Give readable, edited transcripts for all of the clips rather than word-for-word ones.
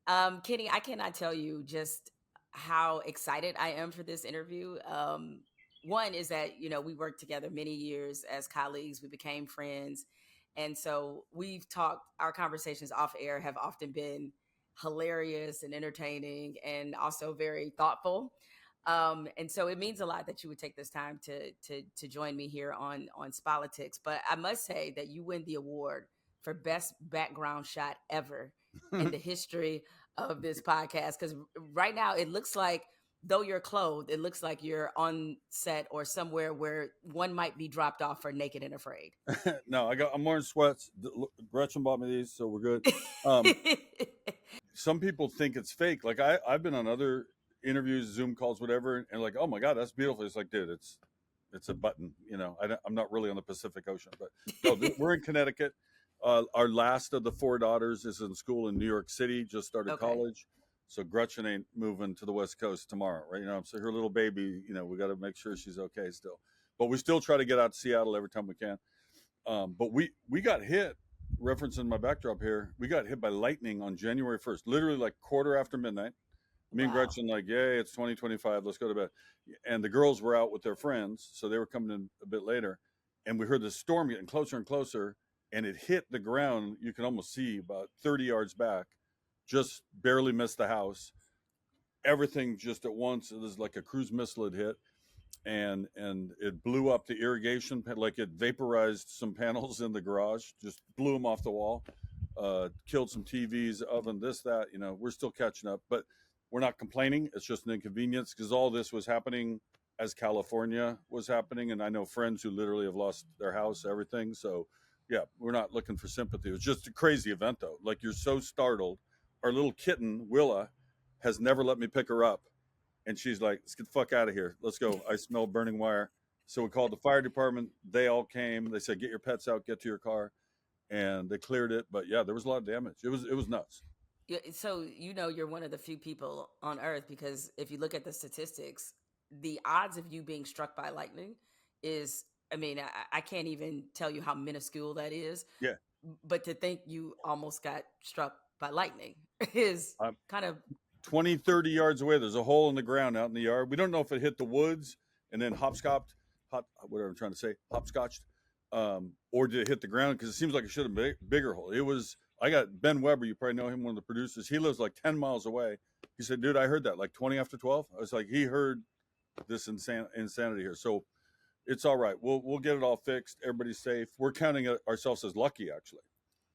Kenny, I cannot tell you just how excited I am for this interview. One is that, we worked together many years as colleagues, we became friends. And so we've talked, our conversations off air have often been hilarious and entertaining and also very thoughtful. And so it means a lot that you would take this time to join me here on Spolitics. But I must say that you win the award for best background shot ever in the history of this podcast, because right now it looks like, though you're clothed, it looks like you're on set or somewhere where one might be dropped off for Naked and Afraid. No, I'm wearing sweats. Gretchen bought me these, so we're good. Um, some people think it's fake. Like I've been on other interviews, Zoom calls, whatever, and like, oh my god, that's beautiful. It's like, dude, it's a button. I'm not really on the Pacific Ocean, but no, we're in Connecticut. Our last of the four daughters is in school in New York City. Just started Okay. college, so Gretchen ain't moving to the West Coast tomorrow, right? So her little baby, we got to make sure she's okay still. But we still try to get out to Seattle every time we can. But we got hit. Referencing my backdrop here, we got hit by lightning on January 1st, literally like quarter after midnight. Me and Wow. Gretchen like, yay, it's 2025, let's go to bed. And the girls were out with their friends, so they were coming in a bit later. And we heard the storm getting closer and closer, and it hit the ground. You can almost see about 30 yards back, just barely missed the house. Everything just at once, it was like a cruise missile had hit, and it blew up the irrigation, like it vaporized some panels in the garage, just blew them off the wall, killed some TVs, oven, this, that. We're still catching up, but we're not complaining. It's just an inconvenience because all this was happening as California was happening, and I know friends who literally have lost their house, everything. So yeah, we're not looking for sympathy. It was just a crazy event though. Like, you're so startled. Our little kitten Willa has never let me pick her up, and she's like, let's get the fuck out of here, let's go, I smell burning wire. So we called the fire department. They all came. They said, get your pets out, get to your car, and they cleared it. But yeah, there was a lot of damage. It was nuts. Yeah, so you're one of the few people on Earth, because if you look at the statistics, the odds of you being struck by lightning is, I mean, I can't even tell you how minuscule that is. Yeah. But to think you almost got struck by lightning is I'm kind of 20, 30 yards away. There's a hole in the ground out in the yard. We don't know if it hit the woods and then whatever I'm trying to say, hopscotched, or did it hit the ground? Because it seems like it should have been a bigger hole. I got Ben Weber, you probably know him, one of the producers. He lives like 10 miles away. He said, dude, I heard that like 20 after 12. I was like, he heard this insanity here. So it's all right. We'll get it all fixed. Everybody's safe. We're counting ourselves as lucky, actually.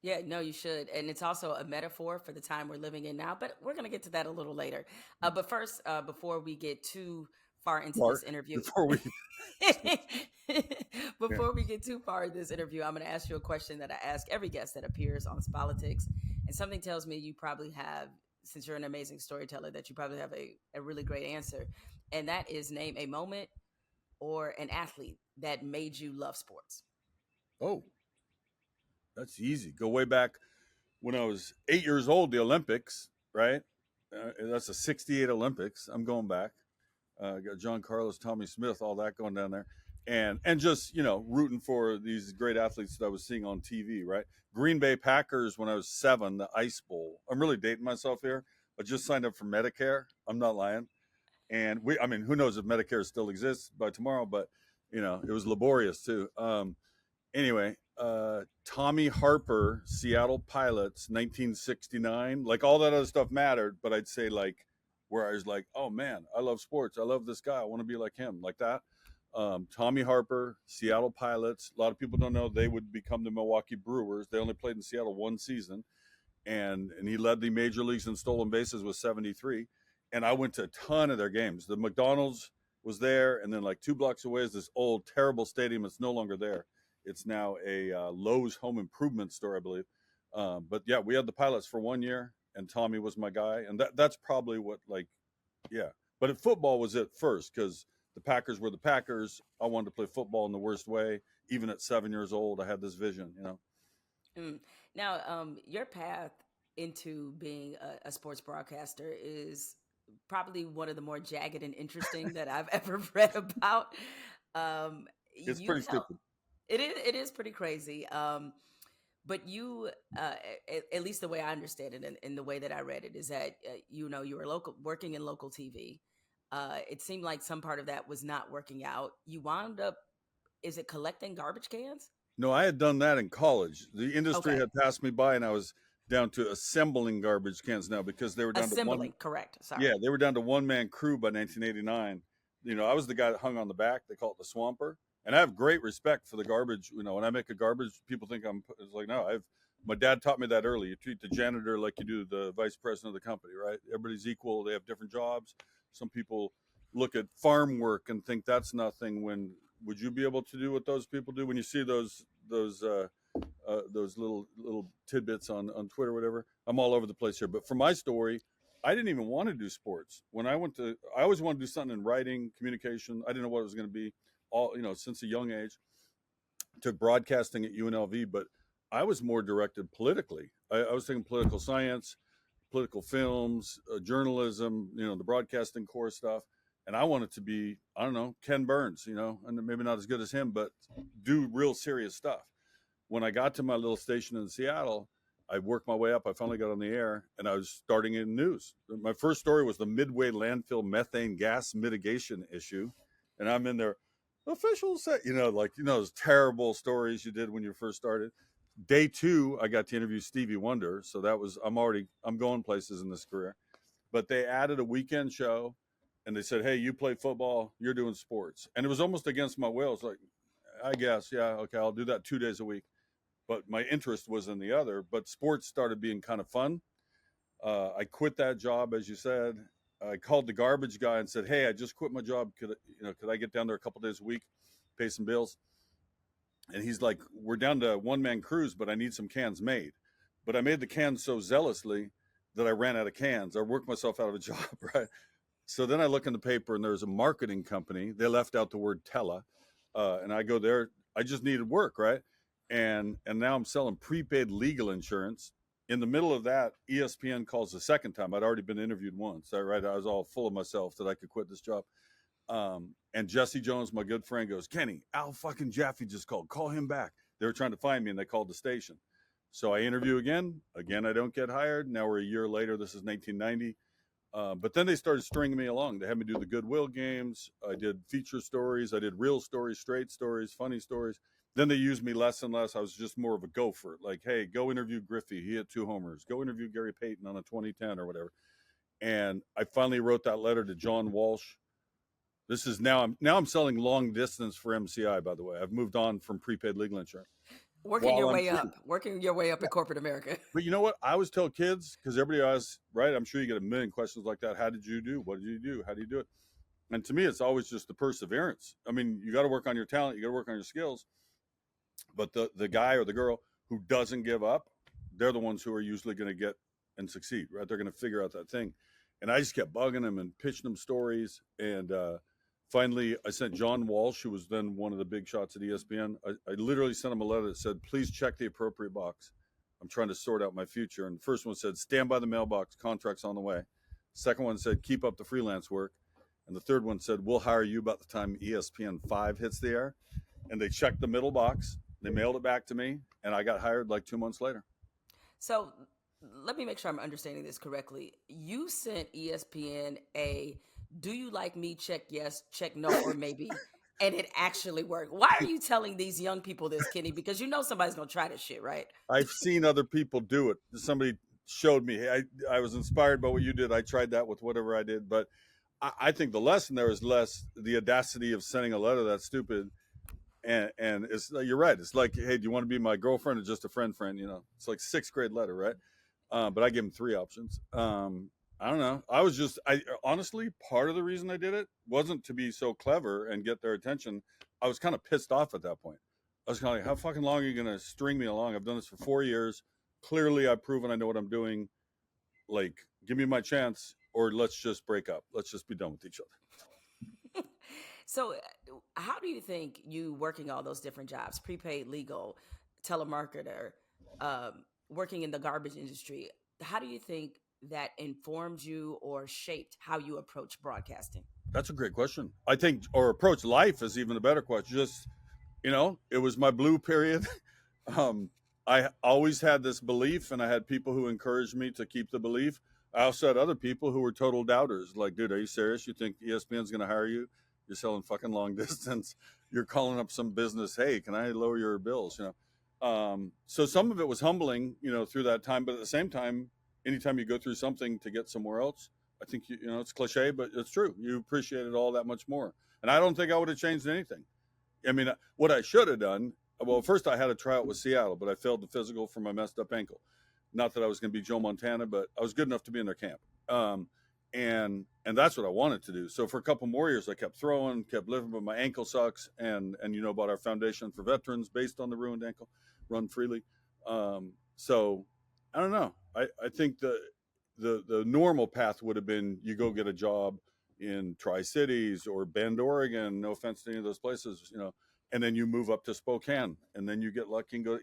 Yeah, no, you should. And it's also a metaphor for the time we're living in now, but we're going to get to that a little later. But first, before we get too far into this Mark, interview, before we yeah. before we get too far in this interview, I'm going to ask you a question that I ask every guest that appears on Spolitics. And something tells me you probably have, since you're an amazing storyteller, that you probably have a really great answer. And that is, name a moment or an athlete that made you love sports. Oh, that's easy. Go way back when I was 8 years old, the Olympics, right? That's the 68 Olympics. I'm going back. Got John Carlos, Tommy Smith, all that going down there. And just, rooting for these great athletes that I was seeing on TV, right? Green Bay Packers when I was 7, the Ice Bowl. I'm really dating myself here. I just signed up for Medicare. I'm not lying. And who knows if Medicare still exists by tomorrow, but, it was laborious too. Anyway, Tommy Harper, Seattle Pilots, 1969. Like, all that other stuff mattered, but I'd say, like, where I was like, oh man, I love sports. I love this guy. I want to be like him, like that. Tommy Harper, Seattle Pilots. A lot of people don't know they would become the Milwaukee Brewers. They only played in Seattle one season, and he led the major leagues in stolen bases with 73. And I went to a ton of their games. The McDonald's was there, and then like 2 blocks away is this old terrible stadium. It's no longer there. It's now a Lowe's home improvement store, I believe. But yeah, we had the Pilots for 1 year, and Tommy was my guy. And that's probably what, like, yeah. But football was it first, because the Packers were the Packers. I wanted to play football in the worst way. Even at 7 years old, I had this vision. Mm. Now, your path into being a sports broadcaster is probably one of the more jagged and interesting that I've ever read about. It's You pretty held stupid. it is pretty crazy. But you, at least the way I understand it, and the way that I read it, is that you were local, working in local TV. It seemed like some part of that was not working out. You wound up, is it collecting garbage cans? No, I had done that in college. The industry Okay, had passed me by, and I was down to assembling garbage cans now because they were down to one. assembling. Correct. Yeah, Sorry. they were down to one man crew by 1989. I was the guy that hung on the back. They call it the swamper, and I have great respect for the garbage. When I make a garbage, people think I'm. It's like no, I've. My dad taught me that early. You treat the janitor like you do the vice president of the company, right? Everybody's equal. They have different jobs. Some people look at farm work and think that's nothing. When would you be able to do what those people do? When you see those little tidbits on Twitter, or whatever. I'm all over the place here, but for my story, I didn't even want to do sports. I always wanted to do something in writing, communication. I didn't know what it was going to be. Since a young age, took broadcasting at UNLV, but I was more directed politically. I was taking political science, political films, journalism, the broadcasting core stuff. And I wanted to be, I don't know, Ken Burns, and maybe not as good as him, but do real serious stuff. When I got to my little station in Seattle, I worked my way up. I finally got on the air, and I was starting in news. My first story was the Midway landfill methane gas mitigation issue, and I'm in there. Officials say, those terrible stories you did when you first started. Day two, I got to interview Stevie Wonder, so I'm going places in this career. But they added a weekend show, and they said, "Hey, you play football, you're doing sports," and it was almost against my will. It's like, I guess, yeah, okay, I'll do that 2 days a week, but my interest was in the other. But sports started being kind of fun. I quit that job, as you said. I called the garbage guy and said, "Hey, I just quit my job. Could I get down there a couple days a week, pay some bills?" And he's like, "We're down to one man crews, but I need some cans made." But I made the cans so zealously that I ran out of cans. I worked myself out of a job, right? So then I look in the paper, and there's a marketing company. They left out the word tele, and I go there. I just needed work, right? And now I'm selling prepaid legal insurance. In the middle of that, ESPN calls the second time. I'd already been interviewed once. Right? I was all full of myself that I could quit this job. And Jesse Jones, my good friend, goes, "Kenny, Al fucking Jaffe just called. Call him back." They were trying to find me, and they called the station. So I interview again. Again, I don't get hired. Now we're a year later. This is 1990. But then they started stringing me along. They had me do the Goodwill games. I did feature stories. I did real stories, straight stories, funny stories. Then they used me less and less. I was just more of a gopher. Like, hey, go interview Griffey. He hit 2 homers. Go interview Gary Payton on a 2010 or whatever. And I finally wrote that letter to John Walsh. This is now I'm selling long distance for MCI, by the way. I've moved on from prepaid legal insurance. Working While your I'm way up, working your way up in corporate America. But you know what? I always tell kids, because everybody asks, right? I'm sure you get a million questions like that. How did you do? What did you do? How do you do it? And to me, it's always just the perseverance. I mean, you got to work on your talent, you got to work on your skills. But the guy or the girl who doesn't give up, they're the ones who are usually going to get and succeed, right? They're going to figure out that thing. And I just kept bugging them and pitching them stories. And finally, I sent John Walsh, who was then one of the big shots at ESPN. I literally sent him a letter that said, "Please check the appropriate box. I'm trying to sort out my future." And the first one said, "Stand by the mailbox. Contract's on the way." Second one said, "Keep up the freelance work." And the third one said, "We'll hire you about the time ESPN 5 hits the air." And they checked the middle box. They mailed it back to me, and I got hired like 2 months later. So let me make sure I'm understanding this correctly. You sent ESPN a "Do you like me?" check yes, check no, or maybe, and it actually worked. Why are you telling these young people this, Kenny? Because you know somebody's gonna try this shit, right? I've seen other people do it. Somebody showed me. Hey, I was inspired by what you did. I tried that with whatever I did. But I think the lesson there is less the audacity of sending a letter that's stupid. And it's you're right. It's like, hey, do you want to be my girlfriend or just a friend? It's like sixth grade letter, right? But I gave him 3 options. I don't know. I honestly, part of the reason I did it wasn't to be so clever and get their attention. I was kind of pissed off at that point. I was kind of like, how fucking long are you going to string me along? I've done this for 4 years. Clearly, I've proven I know what I'm doing. Like, give me my chance, or let's just break up. Let's just be done with each other. So, how do you think you working all those different jobs, prepaid legal, telemarketer, working in the garbage industry, how do you think that informed you or shaped how you approach broadcasting? That's a great question. I think, or approach life is even a better question. Just, it was my blue period. um, I always had this belief, and I had people who encouraged me to keep the belief. I also had other people who were total doubters. Like, dude, are you serious? You think ESPN's going to hire you? You're selling fucking long distance. You're calling up some business. Hey, can I lower your bills? So some of it was humbling, through that time. But at the same time, anytime you go through something to get somewhere else, I think it's cliche, but it's true. You appreciate it all that much more. And I don't think I would have changed anything. I mean, what I should have done. Well, first I had a tryout with Seattle, but I failed the physical for my messed up ankle. Not that I was going to be Joe Montana, but I was good enough to be in their camp. And that's what I wanted to do. So for a couple more years, I kept throwing, kept living, but my ankle sucks. And you know about our foundation for veterans based on the ruined ankle, Run Freely. So I don't know. I think the normal path would have been you go get a job in Tri-Cities or Bend, Oregon. No offense to any of those places, and then you move up to Spokane, and then you get lucky and go.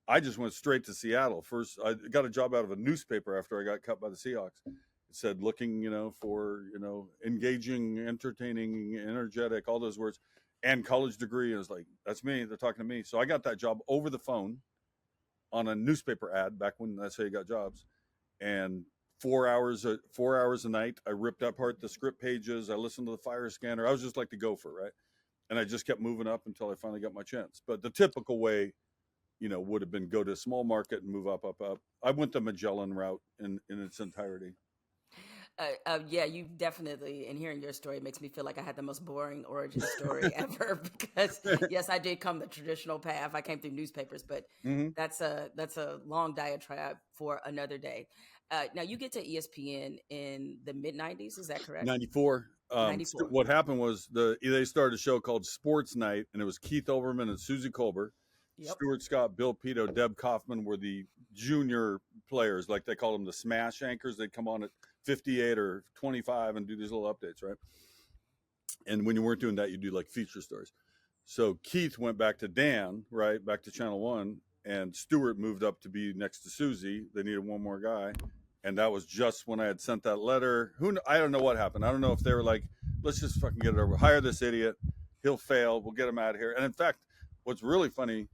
I just went straight to Seattle. First, I got a job out of a newspaper after I got cut by the Seahawks. It said looking, for engaging, entertaining, energetic, all those words, and college degree. And it's like, that's me. They're talking to me. So I got that job over the phone on a newspaper ad back when that's how you got jobs. And 4 hours a night, I ripped apart the script pages. I listened to the fire scanner. I was just like the gopher, right? And I just kept moving up until I finally got my chance. But the typical way, would have been go to a small market and move up. I went the Magellan route in its entirety. Yeah, you definitely, and hearing your story makes me feel like I had the most boring origin story ever because yes, I did come the traditional path. I came through newspapers, but Mm-hmm. that's a long diatribe for another day. Now you get to ESPN in the mid 90s, is that correct? 94. 94. What happened was they started a show called Sports Night, and it was Keith Olbermann and Susie Colbert. Yep. Stuart Scott, Bill Pito, Deb Kaufman were the junior players, like they called them the smash anchors. They'd come on at 58 or 25 and do these little updates, right? And when you weren't doing that, you do like feature stories. So Keith went back to Dan, right, back to Channel 1, and Stuart moved up to be next to Susie. They needed one more guy. And that was just when I had sent that letter. I don't know what happened. I don't know if they were like, let's just fucking get it over. Hire this idiot. He'll fail. We'll get him out of here. And in fact, what's really funny,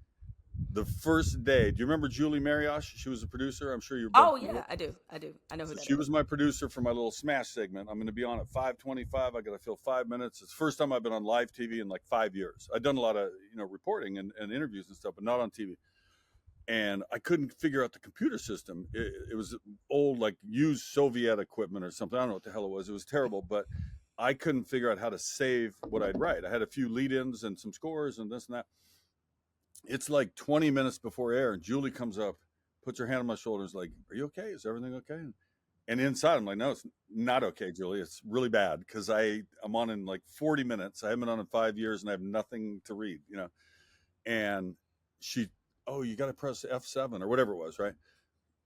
the first day, do you remember Julie Mariosh? She was a producer. I'm sure you're both. Oh yeah, I do. I know who that She is. was my producer for my little smash segment. I'm going to be on at 5:25. I got to fill 5 minutes. It's the first time I've been on live TV in like 5 years. I've done a lot of reporting and interviews and stuff, but not on TV. And I couldn't figure out the computer system. It was old, like used Soviet equipment or something. I don't know what the hell it was. It was terrible, but I couldn't figure out how to save what I'd write. I had a few lead-ins and some scores and this and that. It's like 20 minutes before air, and Julie comes up, puts her hand on my shoulder, is like, "Are you okay? Is everything okay?" And inside, I'm like, "No, it's not okay, Julie. It's really bad because I'm on in like 40 minutes. I haven't been on in 5 years, and I have nothing to read, And she, "Oh, you got to press F7 or whatever it was, right?"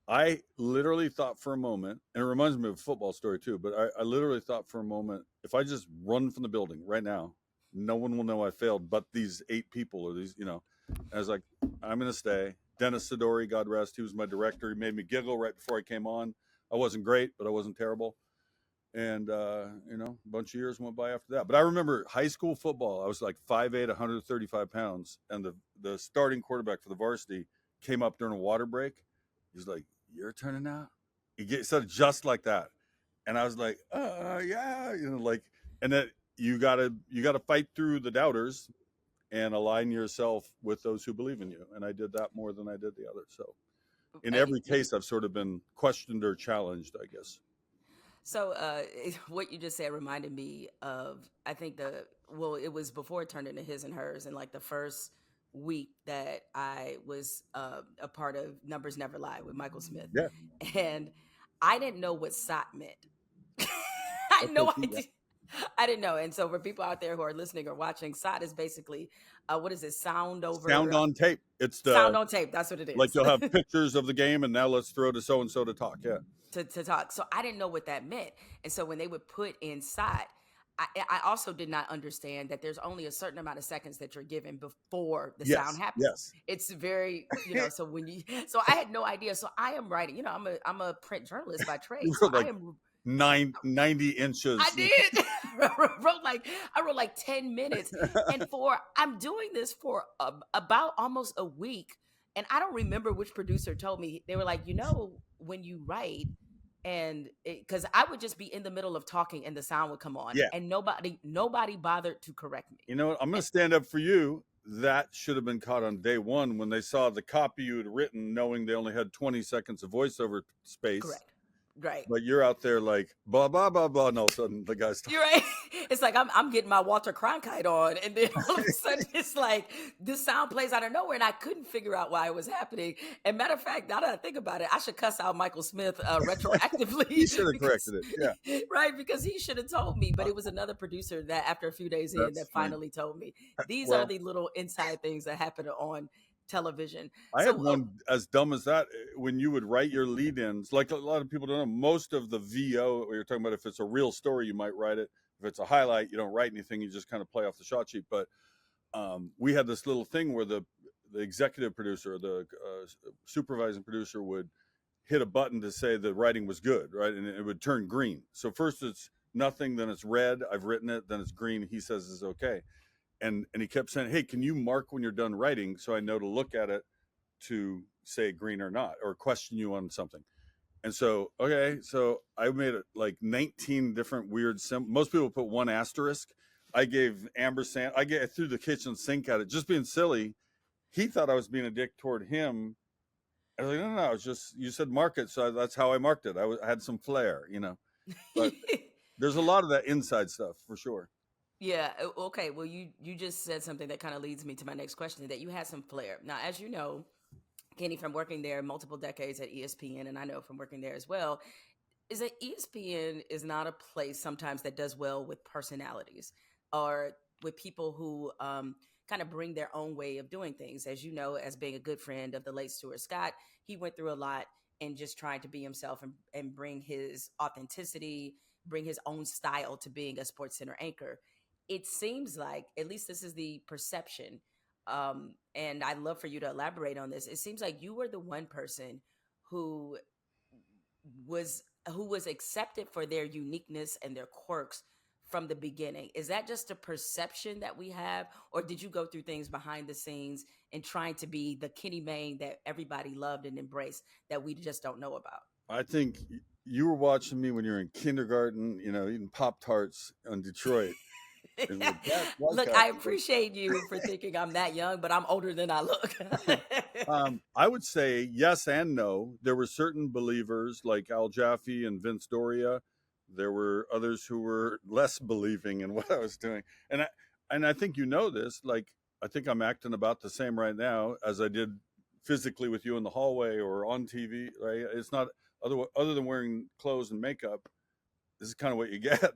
I literally thought for a moment, and it reminds me of a football story too, but I literally thought for a moment, if I just run from the building right now, no one will know I failed but these 8 people or these, I was like, I'm going to stay. Dennis Sidori, God rest, he was my director. He made me giggle right before I came on. I wasn't great, but I wasn't terrible. And, a bunch of years went by after that. But I remember high school football. I was like 5'8", 135 pounds. And the starting quarterback for the varsity came up during a water break. He's like, "You're turning out?" He said it just like that. And I was like, yeah, and that you gotta fight through the doubters and align yourself with those who believe in you. And I did that more than I did the others. So in every case, I've sort of been questioned or challenged, I guess. So what you just said reminded me of, I think it was before it turned into His and Hers, and like the first week that I was a part of Numbers Never Lie with Michael Smith. Yeah. And I didn't know what SOT meant. I had Okay, no yeah. idea. I didn't know. And so for people out there who are listening or watching, SOT is basically, what is it? Sound on tape. It's sound on tape. That's what it is. Like you'll have pictures of the game, and now let's throw to so-and-so to talk. Yeah. To talk. So I didn't know what that meant. And so when they would put in SOT, I also did not understand that there's only a certain amount of seconds that you're given before the sound happens. Yes. It's very, so so I had no idea. So I am writing, I'm a print journalist by trade. So like I am 90 inches. I did. I wrote like 10 minutes. And I'm doing this for about almost a week. And I don't remember which producer told me. They were like, when you write, and because I would just be in the middle of talking and the sound would come on, Yeah. and nobody bothered to correct me. You know what? I'm going And to stand up for you. That should have been caught on day one when they saw the copy you had written, knowing they only had 20 seconds of voiceover space. correct, right. But you're out there like blah blah blah blah, and all of a sudden the guy's talking. You're right. It's like I'm getting my Walter Cronkite on, and then all of a sudden it's like this sound plays out of nowhere, and I couldn't figure out why it was happening. And matter of fact, now that I think about it, I should cuss out Michael Smith He retroactively should have because corrected it. Yeah. right, because he should have told me. But Uh, it was another producer that after a few days in that's that funny. finally told me. These are Well, the little inside things that happen on television. I had So one as dumb as that. When you would write your lead-ins, like a lot of people don't know, most of the VO, we were talking about, if it's a real story, you might write it. If it's a highlight, you don't write anything. You just kind of play off the shot sheet. But we had this little thing where the executive producer, the supervising producer, would hit a button to say the writing was good, right? And it would turn green. So first it's nothing, then it's red. I've written it. Then it's green. He says it's okay. And he kept saying, "Hey, can you mark when you're done writing so I know to look at it to say green or not, or question you on something?" And so, okay, so I made it like 19 different weird most people put one asterisk. I gave ampersand. I threw the kitchen sink at it, just being silly. He thought I was being a dick toward him. I was like, no, no, no, it's just, you said mark it, so that's how I marked it. I had some flair, But there's a lot of that inside stuff for sure. yeah, okay. Well, you just said something that kind of leads me to my next question, that you had some flair. Now, as you know, Kenny, from working there multiple decades at ESPN, and I know from working there as well, is that ESPN is not a place sometimes that does well with personalities or with people who kind of bring their own way of doing things. As you know, as being a good friend of the late Stuart Scott, he went through a lot and just trying to be himself and bring his authenticity, bring his own style to being a SportsCenter anchor. It seems like, at least this is the perception, and I'd love for you to elaborate on this. It seems like you were the one person who was accepted for their uniqueness and their quirks from the beginning. Is that just a perception that we have, or did you go through things behind the scenes and trying to be the Kenny Mayne that everybody loved and embraced that we just don't know about? I think you were watching me when you were in kindergarten, eating Pop Tarts in Detroit. And with that white Look, guy, I appreciate you for thinking I'm that young, but I'm older than I look. I would say yes and no. There were certain believers like Al Jaffe and Vince Doria. There were others who were less believing in what I was doing, and I think this. Like, I think I'm acting about the same right now as I did physically with you in the hallway or on TV. Right? It's not other than wearing clothes and makeup. This is kind of what you get,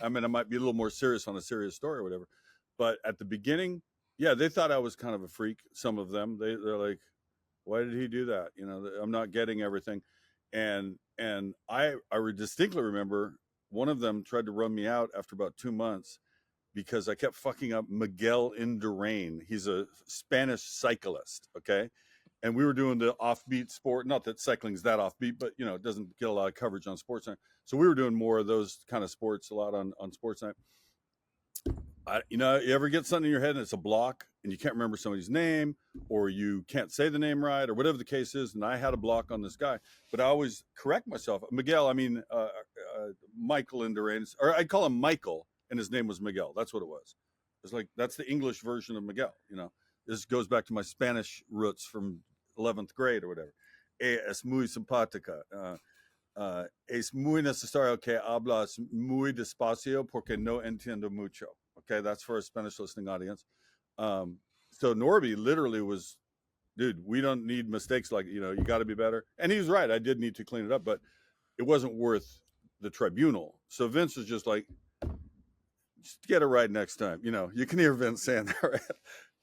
I mean, I might be a little more serious on a serious story or whatever, but at the beginning, yeah, they thought I was kind of a freak. Some of them, they're like, why did he do that? I'm not getting everything. And I distinctly remember one of them tried to run me out after about 2 months because I kept fucking up Miguel Indurain. He's a Spanish cyclist, okay? And we were doing the offbeat sport. Not that cycling's that offbeat, but it doesn't get a lot of coverage on SportsCenter. So we were doing more of those kind of sports a lot on SportsCenter. You ever get something in your head and it's a block and you can't remember somebody's name, or you can't say the name right, or whatever the case is. And I had a block on this guy, but I always correct myself. Miguel, I mean, Michael Indurain, or I'd call him Michael, and his name was Miguel. That's what it was. It's like, that's the English version of Miguel. This goes back to my Spanish roots from 11th grade or whatever. Es muy simpática. Es muy necesario que hablas muy despacio porque no entiendo mucho. Okay, that's for a Spanish listening audience. So Norby literally was, dude, we don't need mistakes like, you got to be better. And he was right. I did need to clean it up, but it wasn't worth the tribunal. So Vince was just like, just get it right next time. You can hear Vince saying that, right?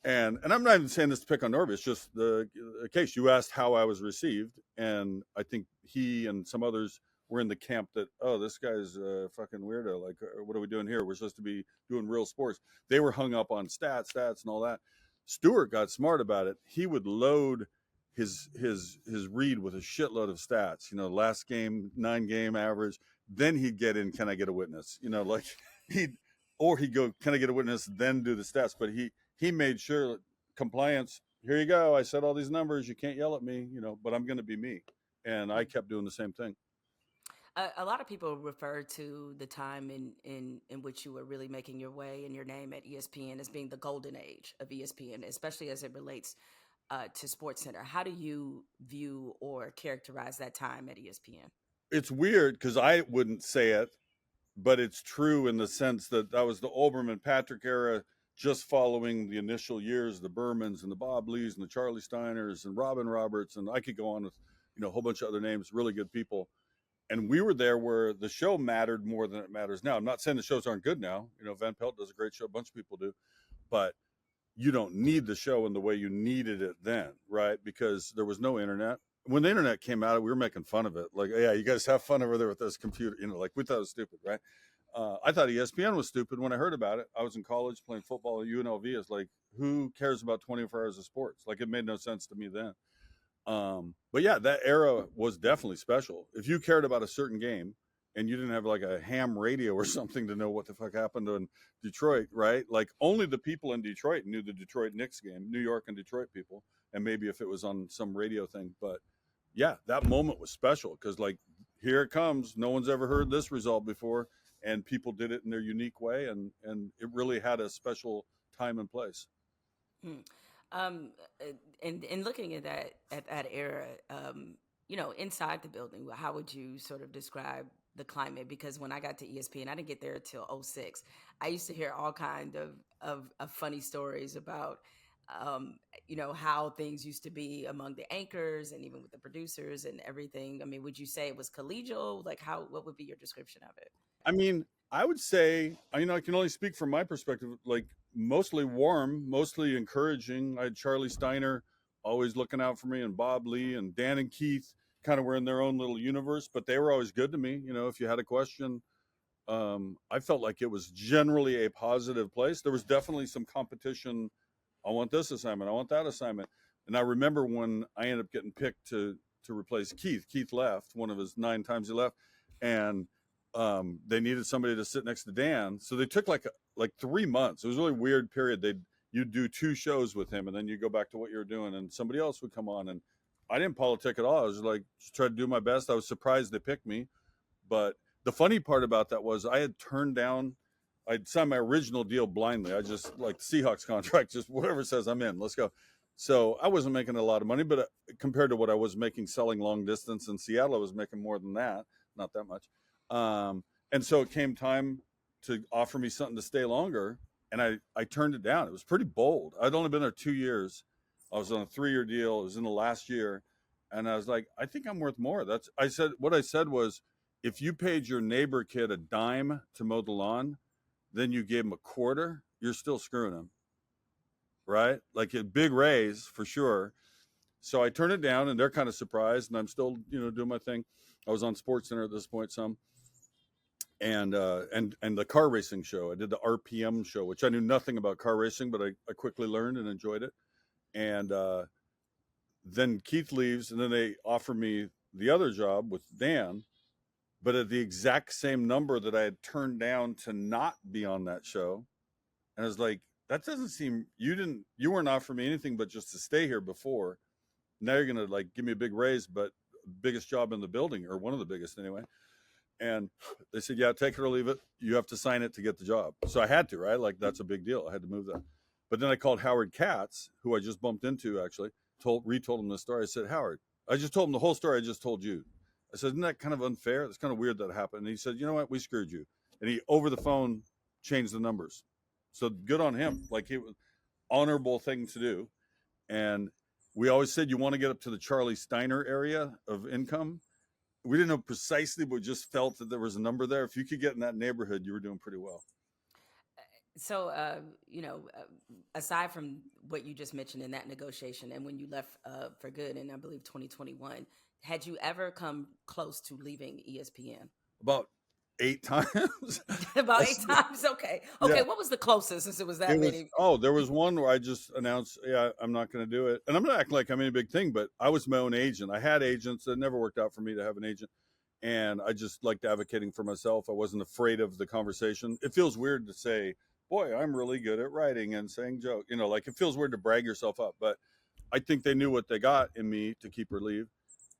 And I'm not even saying this to pick on Norby. It's just the case. You asked how I was received, and I think he and some others were in the camp that, oh, this guy's a fucking weirdo. Like, what are we doing here? We're supposed to be doing real sports. They were hung up on stats, and all that. Stewart got smart about it. He would load his read with a shitload of stats. Last game, 9-game average. Then he'd get in, can I get a witness? Like he'd go, can I get a witness? Then do the stats. But he made sure compliance. here you go. I said all these numbers. You can't yell at me, but I'm going to be me. And I kept doing the same thing. A lot of people refer to the time in which you were really making your way and your name at ESPN as being the golden age of ESPN, especially as it relates to SportsCenter. How do you view or characterize that time at ESPN? It's weird because I wouldn't say it, but it's true in the sense that that was the Olbermann Patrick era, just following the initial years, the Bermans and the Bob Lees and the Charlie Steiners and Robin Roberts, and I could go on with a whole bunch of other names, really good people. And we were there where the show mattered more than it matters now. I'm not saying the shows aren't good now. Van Pelt does a great show, a bunch of people do, but you don't need the show in the way you needed it then, right? Because there was no internet. When the internet came out, we were making fun of it. Like, yeah, you guys have fun over there with this computer. Like we thought it was stupid, right? I thought ESPN was stupid when I heard about it. I was in college playing football at UNLV. It's like, who cares about 24 hours of sports? Like, it made no sense to me then. But yeah, that era was definitely special. If you cared about a certain game and you didn't have like a ham radio or something to know what the fuck happened in Detroit, right? Like only the people in Detroit knew the Detroit Knicks game, New York and Detroit people, and maybe if it was on some radio thing. But yeah, that moment was special because like, here it comes. No one's ever heard this result before, and people did it in their unique way, and it really had a special time and place. Hmm. Um, and looking at that era, inside the building, how would you sort of describe the climate? Because when I got to ESPN, I didn't get there till '06. I used to hear all kind of funny stories about how things used to be among the anchors and even with the producers and everything. I mean, would you say it was collegial? Like what would be your description of it? I mean, I would say, I can only speak from my perspective, like mostly warm, mostly encouraging. I had Charlie Steiner always looking out for me, and Bob Lee and Dan and Keith kind of were in their own little universe, but they were always good to me. If you had a question, I felt like it was generally a positive place. There was definitely some competition. I want this assignment. I want that assignment. And I remember when I ended up getting picked to replace Keith. Keith left, one of his 9 times he left, and they needed somebody to sit next to Dan. So they took like 3 months. It was a really weird period. You'd do 2 shows with him, and then you go back to what you were doing, and somebody else would come on. And I didn't politic at all. I was like, just try to do my best. I was surprised they picked me, but the funny part about that was I'd signed my original deal blindly. I just like the Seahawks contract, just whatever says I'm in, let's go. So I wasn't making a lot of money, but compared to what I was making selling long distance in Seattle, I was making more than that, not that much. And so it came time to offer me something to stay longer, and I turned it down. It was pretty bold. I'd only been there 2 years. I was on a 3-year deal. It was in the last year, and I was like, I think I'm worth more. What I said was, if you paid your neighbor kid a dime to mow the lawn, then you gave him a quarter, you're still screwing him, right? Like a big raise for sure. So I turned it down, and they're kind of surprised, and I'm still, doing my thing. I was on SportsCenter at this point, and the car racing show. I did the RPM show, which I knew nothing about car racing, but I quickly learned and enjoyed it. And then Keith leaves, and then they offer me the other job with Dan, but at the exact same number that I had turned down to not be on that show. And I was like, that doesn't seem, you weren't offering me anything but just to stay here before. Now you're going to like give me a big raise, but biggest job in the building, or one of the biggest anyway. And they said, yeah, take it or leave it. You have to sign it to get the job. So I had to, right? Like that's a big deal. I had to move that. But then I called Howard Katz, who I just bumped into actually, retold him the story. I said, Howard, I just told him the whole story I just told you. I said, isn't that kind of unfair? It's kind of weird that happened. And he said, you know what? We screwed you. And he, over the phone, changed the numbers. So good on him. Like it was honorable thing to do. And we always said you want to get up to the Charlie Steiner area of income. We didn't know precisely, but we just felt that there was a number there. If you could get in that neighborhood, you were doing pretty well. So, aside from what you just mentioned in that negotiation, and when you left for good in, I believe, 2021, had you ever come close to leaving ESPN? About 8 times. About 8 times? Okay. Okay, Yeah. what was the closest, since it was that many? There was one where I just announced, yeah, I'm not going to do it. And I'm not acting like I'm any big thing, but I was my own agent. I had agents. It never worked out for me to have an agent. And I just liked advocating for myself. I wasn't afraid of the conversation. It feels weird to say, boy, I'm really good at writing and saying jokes. Like it feels weird to brag yourself up. But I think they knew what they got in me to keep or leave,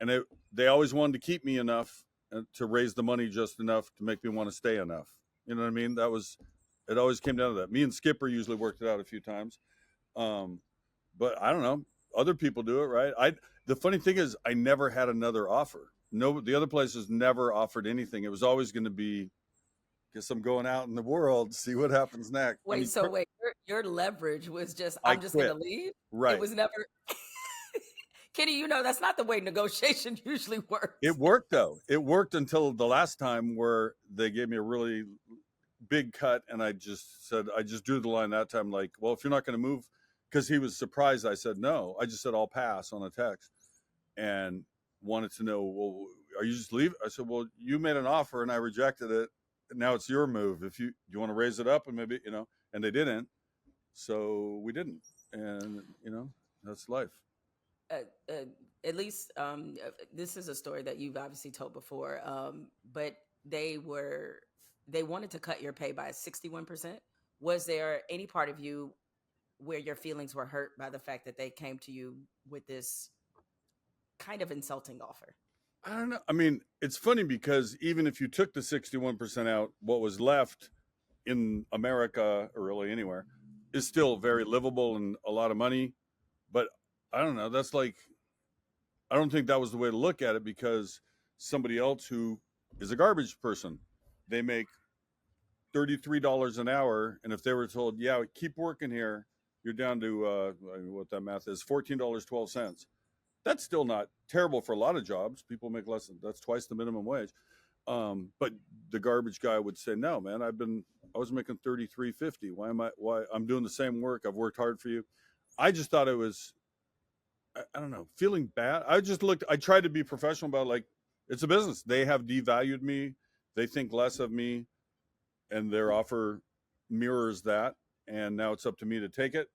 and they always wanted to keep me enough to raise the money just enough to make me want to stay enough. You know what I mean? That was it. Always came down to that. Me and Skipper usually worked it out a few times, um, but I don't know. Other people do it, right? The funny thing is, I never had another offer. No, the other places never offered anything. It was always going to be, guess I'm going out in the world, see what happens next. I Wait, mean, so wait, your leverage was just, I I'm just gonna quit. leave? It Right. was never Kenny, that's not the way negotiation usually It works. worked though. It worked until the last time where they gave me a really big cut, and I just said, I just drew the line that time, like, well, if you're not going to move, because he was surprised I said no. I just said I'll pass on a text, and wanted to know, well, are you just leaving? I said, well, you made an offer and I rejected it. Now it's your move. If you want to raise it up, and maybe, and they didn't, so we didn't, and that's life. uh, uh, at least this is a story that you've obviously told before, but they were they wanted to cut your pay by 61%. Was there any part of you where your feelings were hurt by the fact that they came to you with this kind of insulting offer? I don't know. I mean, it's funny because even if you took the 61% out, what was left in America, or really anywhere, is still very livable and a lot of money. But I don't know. That's like, I don't think that was the way to look at it, because somebody else who is a garbage person, they make $33 an hour. And if they were told, yeah, keep working here, you're down to what that math is, $14.12. That's still not terrible for a lot of jobs. People make less than that's twice the minimum wage. But the garbage guy would say, no, man, I was making $33.50. Why I'm doing the same work. I've worked hard for you. I just thought it was, I don't know, feeling bad. I tried to be professional about, like, it's a business. They have devalued me. They think less of me, and their offer mirrors that. And now it's up to me to take it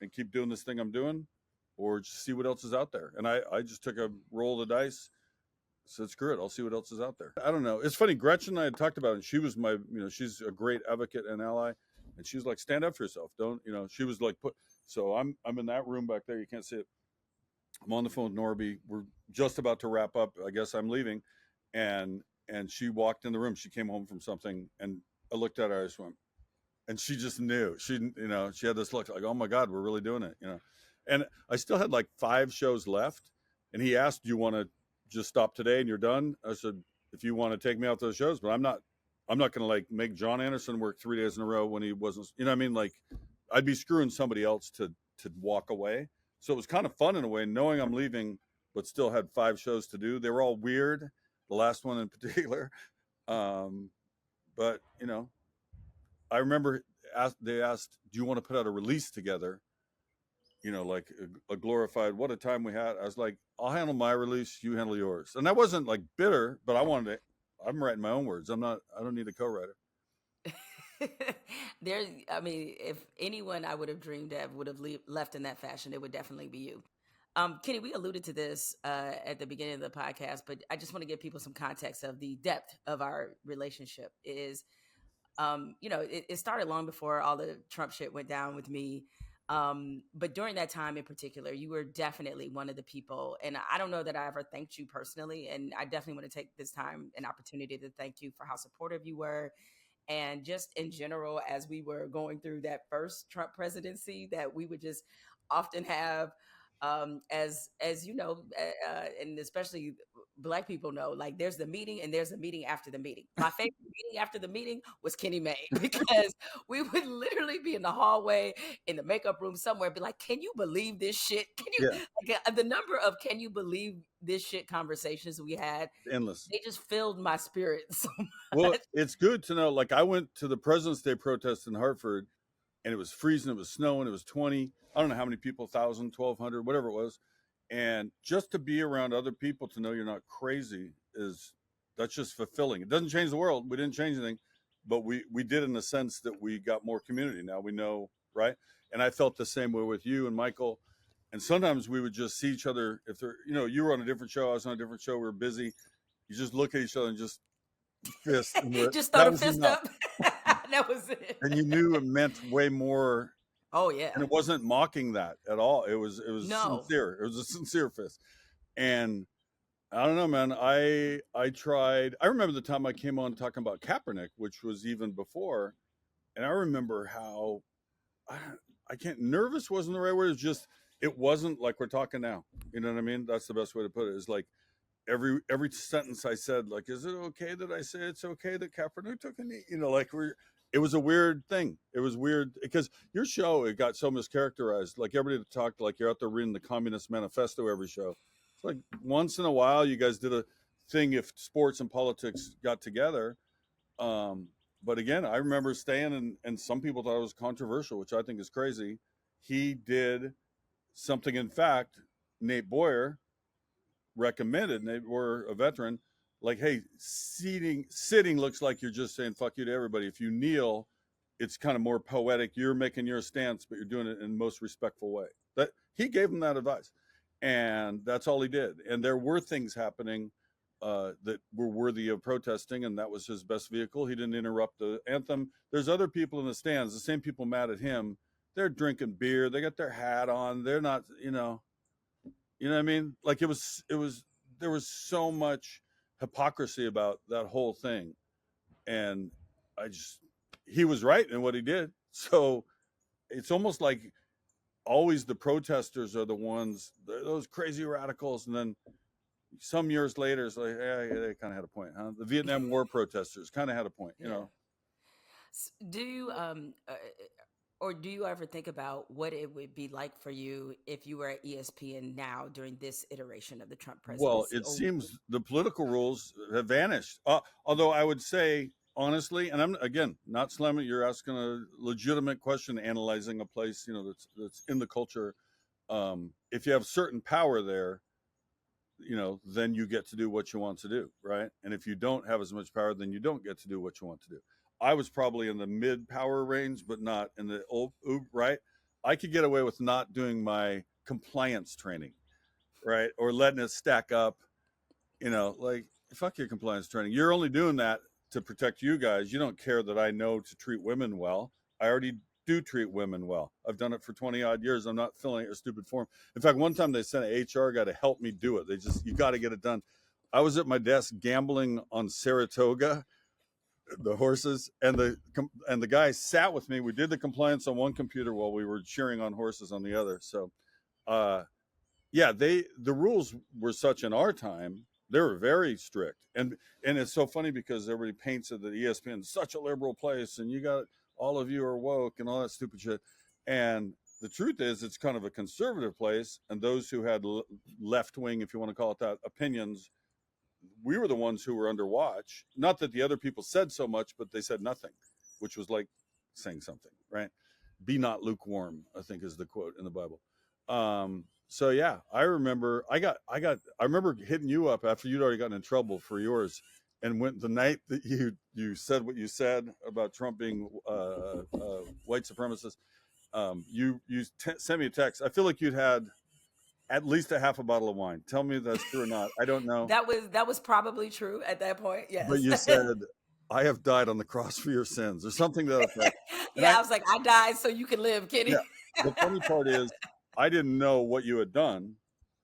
and keep doing this thing I'm doing, or just see what else is out there. And I just took a roll of the dice, said, screw it, I'll see what else is out there. I don't know. It's funny. Gretchen and I had talked about it, and she was she's a great advocate and ally. And she was like, stand up for yourself. Don't, she was like, so I'm in that room back there. You can't see it. I'm on the phone with Norby. We're just about to wrap up. I guess I'm leaving. And she walked in the room. She came home from something, and I looked at her. I just went, and she just knew. She had this look like, oh my God, we're really doing it. And I still had like 5 shows left. And he asked, do you want to just stop today and you're done? I said, if you want to take me out those shows, but I'm not going to like make John Anderson work 3 days in a row when he wasn't, what I mean? Like, I'd be screwing somebody else to walk away. So it was kind of fun in a way, knowing I'm leaving, but still had 5 shows to do. They were all weird. The last one in particular. But I remember they asked, do you want to put out a release together? Like a glorified, what a time we had. I was like, I'll handle my release, you handle yours. And I wasn't like bitter, but I'm writing my own words. I don't need a co-writer. If anyone I would have dreamed of would have left in that fashion, it would definitely be you. Kenny, we alluded to this at the beginning of the podcast, but I just want to give people some context of the depth of our relationship. It started long before all the Trump shit went down with me. But during that time in particular, you were definitely one of the people, and I don't know that I ever thanked you personally. And I definitely want to take this time and opportunity to thank you for how supportive you were. And just in general, as we were going through that first Trump presidency, that we would just often have, as you know, and especially Black people know, like there's the meeting and there's a meeting after the meeting. My favorite meeting after the meeting was Kenny Mayne, because we would literally be in the hallway, in the makeup room somewhere, be like, can you believe this shit? Can you, Yeah. the number of can you believe this shit conversations we had, Endless. they just filled my spirit so much. Well, it's good to know. Like, I went to the President's Day protest in Hartford, and it was freezing, it was snowing, it was 20. I don't know how many people, 1,000, 1,200, whatever it was. And just to be around other people, to know you're not crazy, that's just fulfilling. It doesn't change the world. We didn't change anything, but we did, in the sense that we got more community. Now we know, right? And I felt the same way with you and Michael. And sometimes we would just see each other. If they're, you were on a different show, I was on a different show, we were busy. You just look at each other and just fist. And Just throw that the was fist enough. up. That was it. And you knew it meant way more Oh and yeah. it wasn't mocking that at all. It was No. sincere. It was a sincere fist. And I don't know, man. I tried. I remember the time I came on talking about Kaepernick, which was even before, and I remember how I, I can't. Nervous wasn't the right word. It's just it wasn't like we're talking now. You know what I mean? That's the best way to put it. Is like every sentence I said, like, is it okay that I say it's okay that Kaepernick took a knee? You know, like we're. It was a weird thing. It was weird because your show it got so mischaracterized. Like everybody talked like you're out there reading the Communist Manifesto every show. It's like once in a while you guys did a thing if sports and politics got together. Um, but again, I remember staying and some people thought it was controversial, which I think is crazy. He did something. In fact, Nate Boyer recommended, and they were a veteran, like, hey, sitting looks like you're just saying fuck you to everybody. If you kneel, it's kind of more poetic. You're making your stance, but you're doing it in the most respectful way. That he gave him that advice, and that's all he did. And there were things happening that were worthy of protesting, and that was his best vehicle. He didn't interrupt the anthem. There's other people in the stands, the same people mad at him. They're drinking beer. They got their hat on. They're not, you know what I mean? Like it was there was so much hypocrisy about that whole thing. And I just he was right in what he did. So it's almost like always the protesters are the ones those crazy radicals and then some years later it's like yeah, they kind of had a point, huh? The Vietnam War protesters kind of had a point, you Yeah. know. Do you or do you ever think about what it would be like for you if you were at ESPN now during this iteration of the Trump Well, presidency? it Or seems the political rules have vanished. Although I would say honestly, and I'm again not slamming. You're asking a legitimate question, analyzing a place, that's in the culture. If you have certain power there, then you get to do what you want to do, right? And if you don't have as much power, then you don't get to do what you want to do. I was probably in the mid power range, but not in the old, right? I could get away with not doing my compliance training, right? Or letting it stack up, like fuck your compliance training. You're only doing that to protect you guys. You don't care that I know to treat women well. I already do treat women well. I've done it for 20 odd years. I'm not filling a stupid form. In fact, one time they sent an HR guy to help me do it. You got to get it done. I was at my desk gambling on Saratoga, the horses, and the guy sat with me. We did the compliance on one computer while we were cheering on horses on the other. So, uh, yeah, the rules were such in our time. They were very strict, and it's so funny because everybody paints it that ESPN is such a liberal place, and you got all of you are woke and all that stupid shit. And the truth is, it's kind of a conservative place, and those who had left wing, if you want to call it that, opinions, we were the ones who were under watch. Not that the other people said so much, but they said nothing, which was like saying something, right? Be not lukewarm, I think is the quote in the Bible. So yeah, I remember hitting you up after you'd already gotten in trouble for yours, and went the night that you said what you said about Trump being white supremacist. You sent me a text. I feel like you'd had at least a half a bottle of wine. Tell me if that's true or not. I don't know, that was probably true at that point. but Yes. you said I have died on the cross for your sins or something to that effect. And Yeah, I was like, I died so you can live, yeah, Kenny. the funny part is I didn't know what you had done,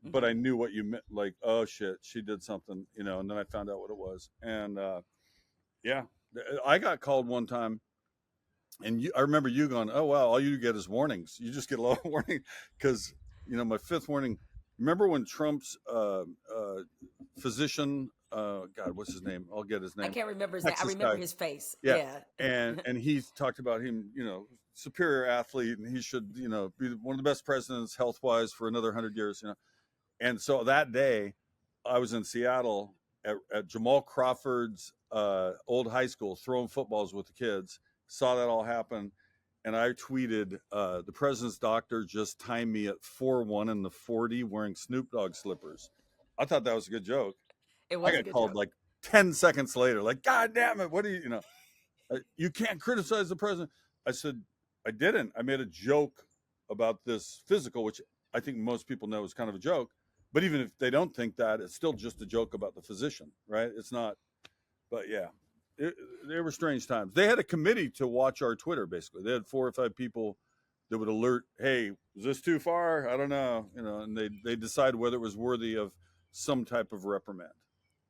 but I Hmm. knew what you meant. Like, oh shit, she did something, and then I found out what it was. And yeah, I got called one time, and I remember you going, "Oh wow, all you get is warnings. You just get a lot of warning because my fifth warning. Remember when Trump's physician, God, what's his name? I'll get his I name. can't remember his name. I Texas remember guy. his face. Yeah, Yeah. and he talked about him, superior athlete, and he should, be one of the best presidents health wise for another 100 years. And so that day, I was in Seattle at Jamal Crawford's old high school, throwing footballs with the kids. Saw that all happen, and I tweeted, "The president's doctor just timed me at 4-1 in the 40 wearing Snoop Dogg slippers." I thought that was a good joke. It I was a got good called joke. like 10 seconds later, like, "God damn it! What do you, you can't criticize the president." I said, I didn't. I made a joke about this physical, which I think most people know is kind of a joke. But even if they don't think that, it's still just a joke about the physician, right? It's not, but yeah, it, they were strange times. They had a committee to watch our Twitter, basically. They had 4 or 5 people that would alert, hey, is this too far? I don't know, and they decide whether it was worthy of some type of reprimand.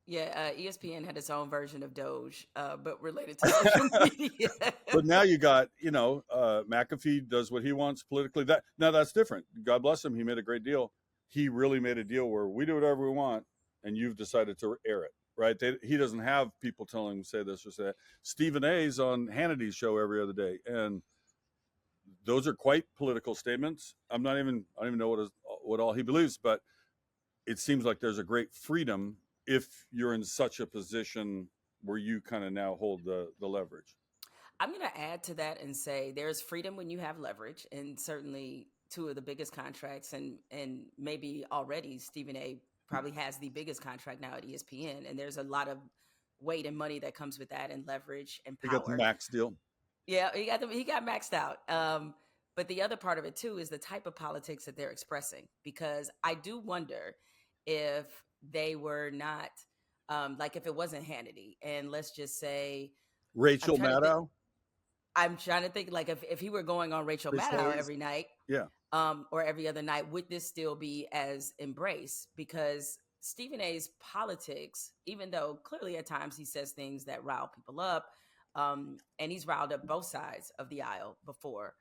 Yeah, ESPN had its own version of Doge, but related to social media. But now you got, McAfee does what he wants politically. That's different. God bless him. He made a great deal. He really made a deal where we do whatever we want, and you've decided to air it, right? He doesn't have people telling him say this or say that. Stephen A's on Hannity's show every other day, and those are quite political statements. I don't even know what all he believes, but it seems like there's a great freedom if you're in such a position where you kind of now hold the leverage. I'm going to add to that and say there's freedom when you have leverage, and certainly two of the biggest contracts, and maybe already Stephen A. probably has the biggest contract now at ESPN, and there's a lot of weight and money that comes with that, and leverage and He got the power. max deal. Yeah, he got maxed out. But the other part of it too is the type of politics that they're expressing, because I do wonder if they were not like if it wasn't Hannity, and let's just say I'm Rachel trying to think. Maddow, I'm trying to think like if he were going on Rachel Chris Maddow Hayes. every night, Yeah. or every other night, would this still be as embraced? Because Stephen A's politics, even though clearly at times he says things that rile people up, and he's riled up both sides of the aisle before,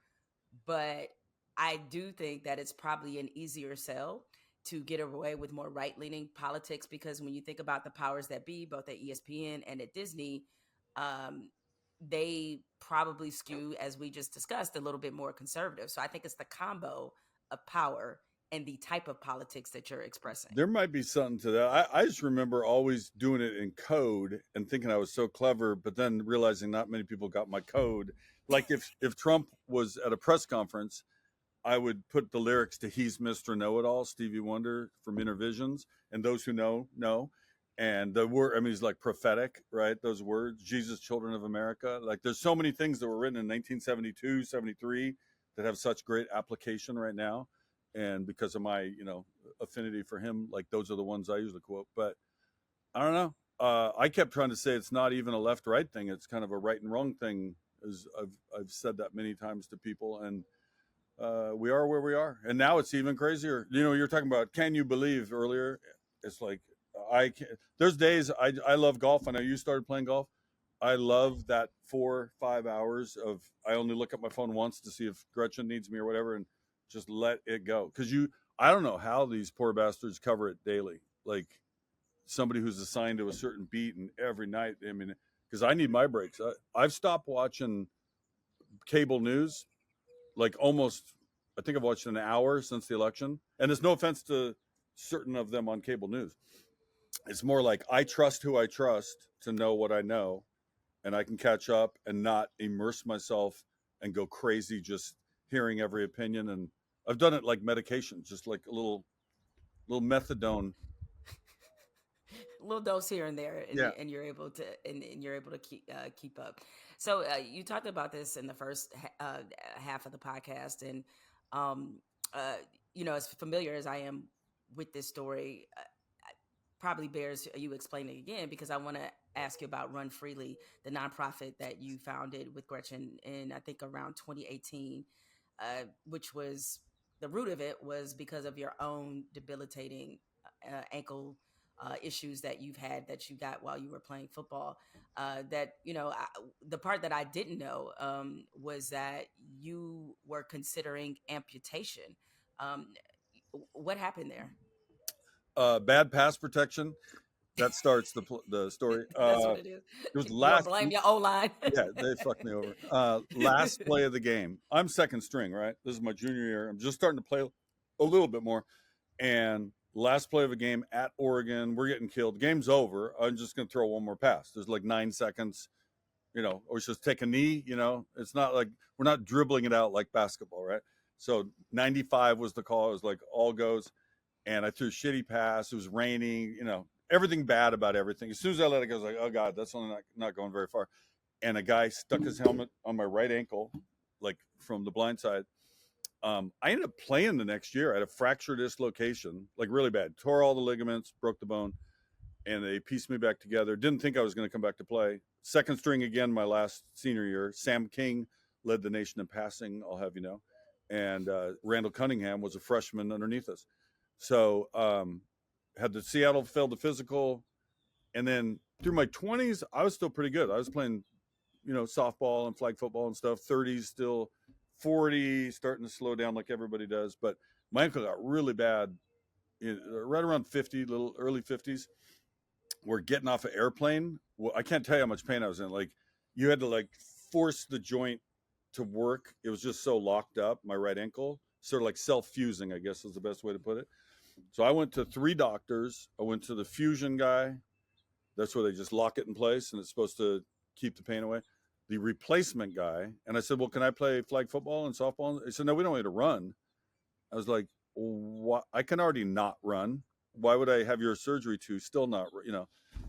but I do think that it's probably an easier sell to get away with more right leaning politics, because when you think about the powers that be, both at ESPN and at Disney, um, they probably skew, as we just discussed, a little bit more conservative. So I think it's the combo of power and the type of politics that you're expressing. There might be something to that. I just remember always doing it in code and thinking I was so clever, but then realizing not many people got my code. Like if Trump was at a press conference, I would put the lyrics to "He's Mr. Know-It-All," Stevie Wonder from Intervisions, and those who know. And the word, I mean, he's like prophetic, right? Those words, Jesus, children of America. Like there's so many things that were written in 1972, 73 that have such great application right now. And because of my, affinity for him, like those are the ones I usually quote. But I don't know. I kept trying to say it's not even a left-right thing. It's kind of a right and wrong thing. As I've said that many times to people, and we are where we are, and now it's even crazier. You're talking about can you believe earlier. It's like I can, there's days I love golf. I know you started playing golf. I love that 4-5 hours of I only look at my phone once to see if Gretchen needs me or whatever, and just let it go. Because I don't know how these poor bastards cover it daily. Like somebody who's assigned to a certain beat, and every night. I mean, because I need my breaks. I've stopped watching cable news like almost. I think I've watched an hour since the election, and there's no offense to certain of them on cable news. It's more like I trust who I trust to know what I know, and I can catch up and not immerse myself and go crazy just hearing every opinion. And I've done it like medication, just like a little methadone. A little dose here and there, and, Yeah. and you're able to and you're able to keep up. So you talked about this in the first half of the podcast, and um, uh, as familiar as I am with this story, probably bears you explaining again, because I want to ask you about Run Freely, the nonprofit that you founded with Gretchen in I think around 2018, which was the root of it was because of your own debilitating ankle issues that you've had that you got while you were playing football. The part that I didn't know was that you were considering amputation. Um, what happened there? Bad pass protection. That starts the story. That's what it is. It was You gonna last. blame your O line? Yeah, they fucked me over. Last play of the game. I'm second string, right? This is my junior year. I'm just starting to play a little bit more. And last play of a game at Oregon, we're getting killed. Game's over. I'm just going to throw one more pass. There's like 9 seconds, or it's just take a knee. It's not like we're not dribbling it out like basketball, right? So 95 was the call. It was like all goes. And I threw a shitty pass. It was raining, everything bad about everything. As soon as I let it go, I was like, oh God, that's only not going very far. And a guy stuck his helmet on my right ankle, like from the blind side. I ended up playing the next year. I had a fracture dislocation, like really bad. Tore all the ligaments, broke the bone, and they pieced me back together. Didn't think I was going to come back to play. Second string again my last senior year. Sam King led the nation in passing, I'll have you know. and Randall Cunningham was a freshman underneath us. So had the Seattle failed the physical, and then through my 20s, I was still pretty good. I was playing, softball and flag football and stuff. 30s still, 40 starting to slow down like everybody does. But my ankle got really bad, right around 50, little early 50s. We're getting off an airplane. Well, I can't tell you how much pain I was in. Like you had to like force the joint to work. It was just so locked up, my right ankle, sort of like self-fusing, I guess is the best way to put it. So I went to 3 doctors. I went to the fusion guy. That's where they just lock it in place and it's supposed to keep the pain away. The replacement guy. And I said, well, can I play flag football and softball? He said, no, we don't want you to run. I was like, what? I can already not run. Why would I have your surgery to still not,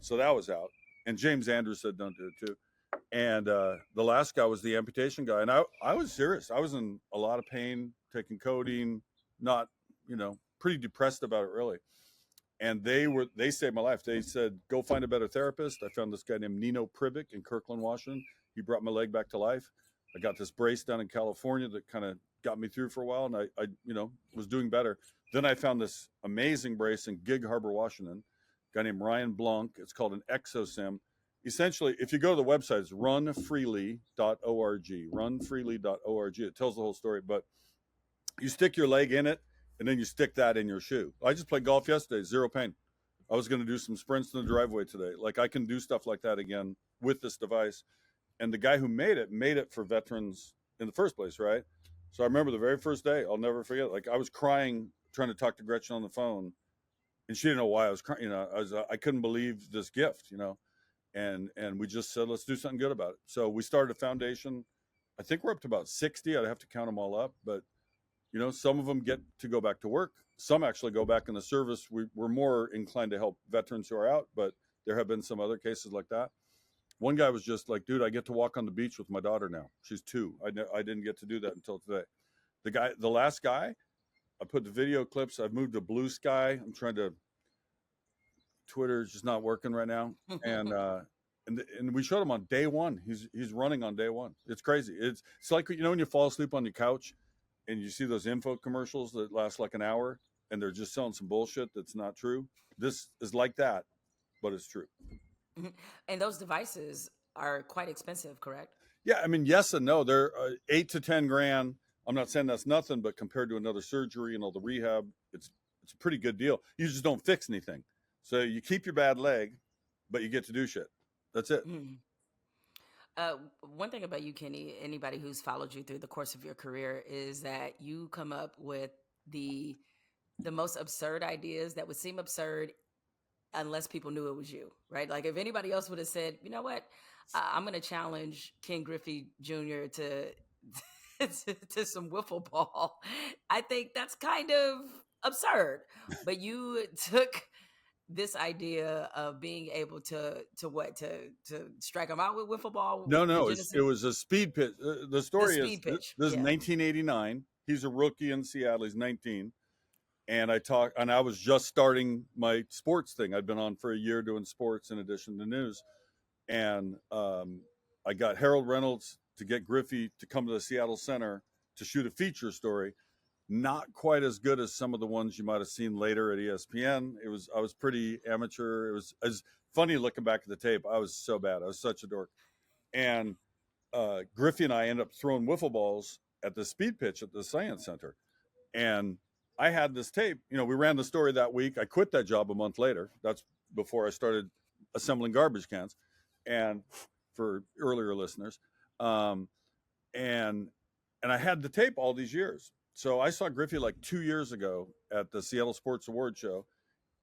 So that was out. And James Andrews said, don't do it too. And the last guy was the amputation guy. And I was serious. I was in a lot of pain, taking codeine, not, pretty depressed about it really. And they saved my life. They said, go find a better therapist. I found this guy named Nino Pribic in Kirkland, Washington. He brought my leg back to life. I got this brace down in California that kind of got me through for a while, and I was doing better. Then I found this amazing brace in Gig Harbor, Washington. A guy named Ryan Blanc. It's called an exosim. Essentially, if you go to the website, it's runfreely.org. Runfreely.org. It tells the whole story, but you stick your leg in it, and then you stick that in your shoe. I just played golf yesterday, 0 pain. I was going to do some sprints in the driveway today. Like I can do stuff like that again with this device. And the guy who made it for veterans in the first place, right? So I remember the very first day, I'll never forget. Like I was crying trying to talk to Gretchen on the phone, and she didn't know why I was crying. I couldn't believe this gift, and we just said, let's do something good about it. So we started a foundation. I think we're up to about 60. I'd have to count them all up, but some of them get to go back to work. Some actually go back in the service. We're more inclined to help veterans who are out, but there have been some other cases like that. One guy was just like, dude, I get to walk on the beach with my daughter now. She's 2. I didn't get to do that until today. The last guy, I put the video clips. I've moved to Blue Sky. I'm trying to, Twitter is just not working right now. And we showed him on day one. He's running on day one. It's crazy. It's like, when you fall asleep on your couch and you see those info commercials that last like an hour and they're just selling some bullshit that's not true. This is like that, but it's true. And those devices are quite expensive, correct? Yeah, I mean, yes and no. They're 8 to 10 grand. I'm not saying that's nothing, but compared to another surgery and all the rehab, it's a pretty good deal. You just don't fix anything. So you keep your bad leg, but you get to do shit. That's it. Mm. One thing about you, Kenny, anybody who's followed you through the course of your career is that you come up with the most absurd ideas that would seem absurd unless people knew it was you, right? Like if anybody else would have said, you know what, I'm going to challenge Ken Griffey Jr. to to some wiffle ball. I think that's kind of absurd. But you took this idea of being able to strike them out with wiffle ball. No, The it genesis, was a speed pitch. The the story is speed pitch. this is Yeah. 1989. He's a rookie in Seattle. He's 19. And I was just starting my sports thing. I'd been on for a year doing sports in addition to news. And I got Harold Reynolds to get Griffey to come to the Seattle Center to shoot a feature story. Not quite as good as some of the ones you might have seen later at ESPN. I was pretty amateur. It was funny looking back at the tape. I was so bad. I was such a dork. And Griffey and I ended up throwing wiffle balls at the speed pitch at the Science Center. And I had this tape. We ran the story that week. I quit that job a month later. That's before I started assembling garbage cans. And for earlier listeners, and I had the tape all these years. So I saw Griffey like 2 years ago at the Seattle Sports Award Show,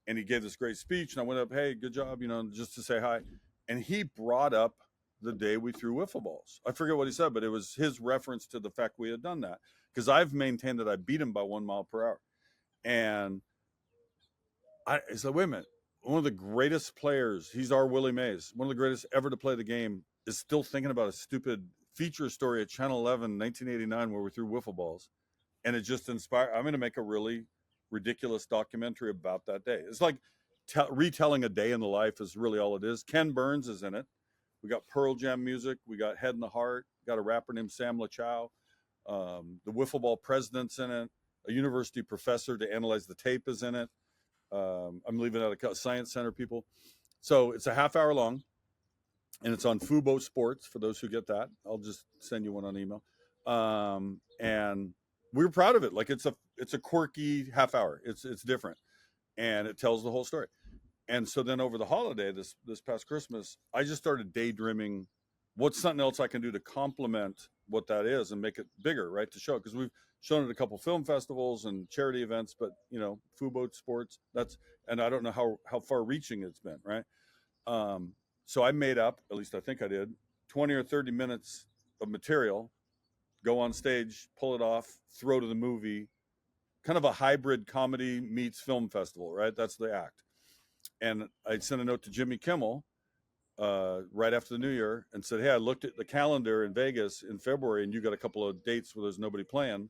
and he gave this great speech. And I went up, hey, good job, just to say hi. And he brought up the day we threw wiffle balls. I forget what he said, but it was his reference to the fact we had done that. Because I've maintained that I beat him by 1 mile per hour. And I said, wait a minute. One of the greatest players, he's our Willie Mays, one of the greatest ever to play the game, is still thinking about a stupid feature story at Channel 11, 1989, where we threw wiffle balls. And it just inspired. I'm going to make a really ridiculous documentary about that day. It's like retelling a day in the life is really all it is. Ken Burns is in it. We got Pearl Jam music. We got Head in the Heart. Got a rapper named Sam LaChow. The wiffle ball president's in it. A university professor to analyze the tape is in it. I'm leaving out a science center people. So it's a half hour long, and it's on Fubo Sports for those who get that. I'll just send you one on email. And we're proud of it. Like it's a quirky half hour. It's different, and it tells the whole story. And so then over the holiday, this past Christmas, I just started daydreaming what's something else I can do to complement what that is and make it bigger, right? To show because we've shown it at a couple film festivals and charity events, but Fubo Sports, that's and I don't know how far reaching it's been, right? Um, so I made up, at least I think I did, 20 or 30 minutes of material, go on stage, pull it off, throw to the movie, kind of a hybrid comedy meets film festival, right? That's the act. And I sent a note to Jimmy Kimmel right after the New Year and said, "Hey, I looked at the calendar in Vegas in February, and you got a couple of dates where there's nobody playing."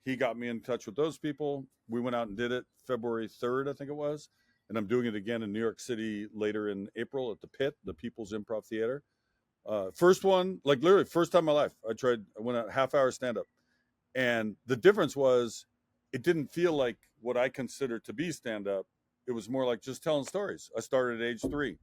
He got me in touch with those people. We went out and did it February 3rd, I think it was, and I'm doing it again in New York City later in April at the Pit, the People's Improv Theater. First one, like literally first time in my life, I went a half hour stand up, and the difference was, it didn't feel like what I consider to be stand up. It was more like just telling stories. I started at age 3.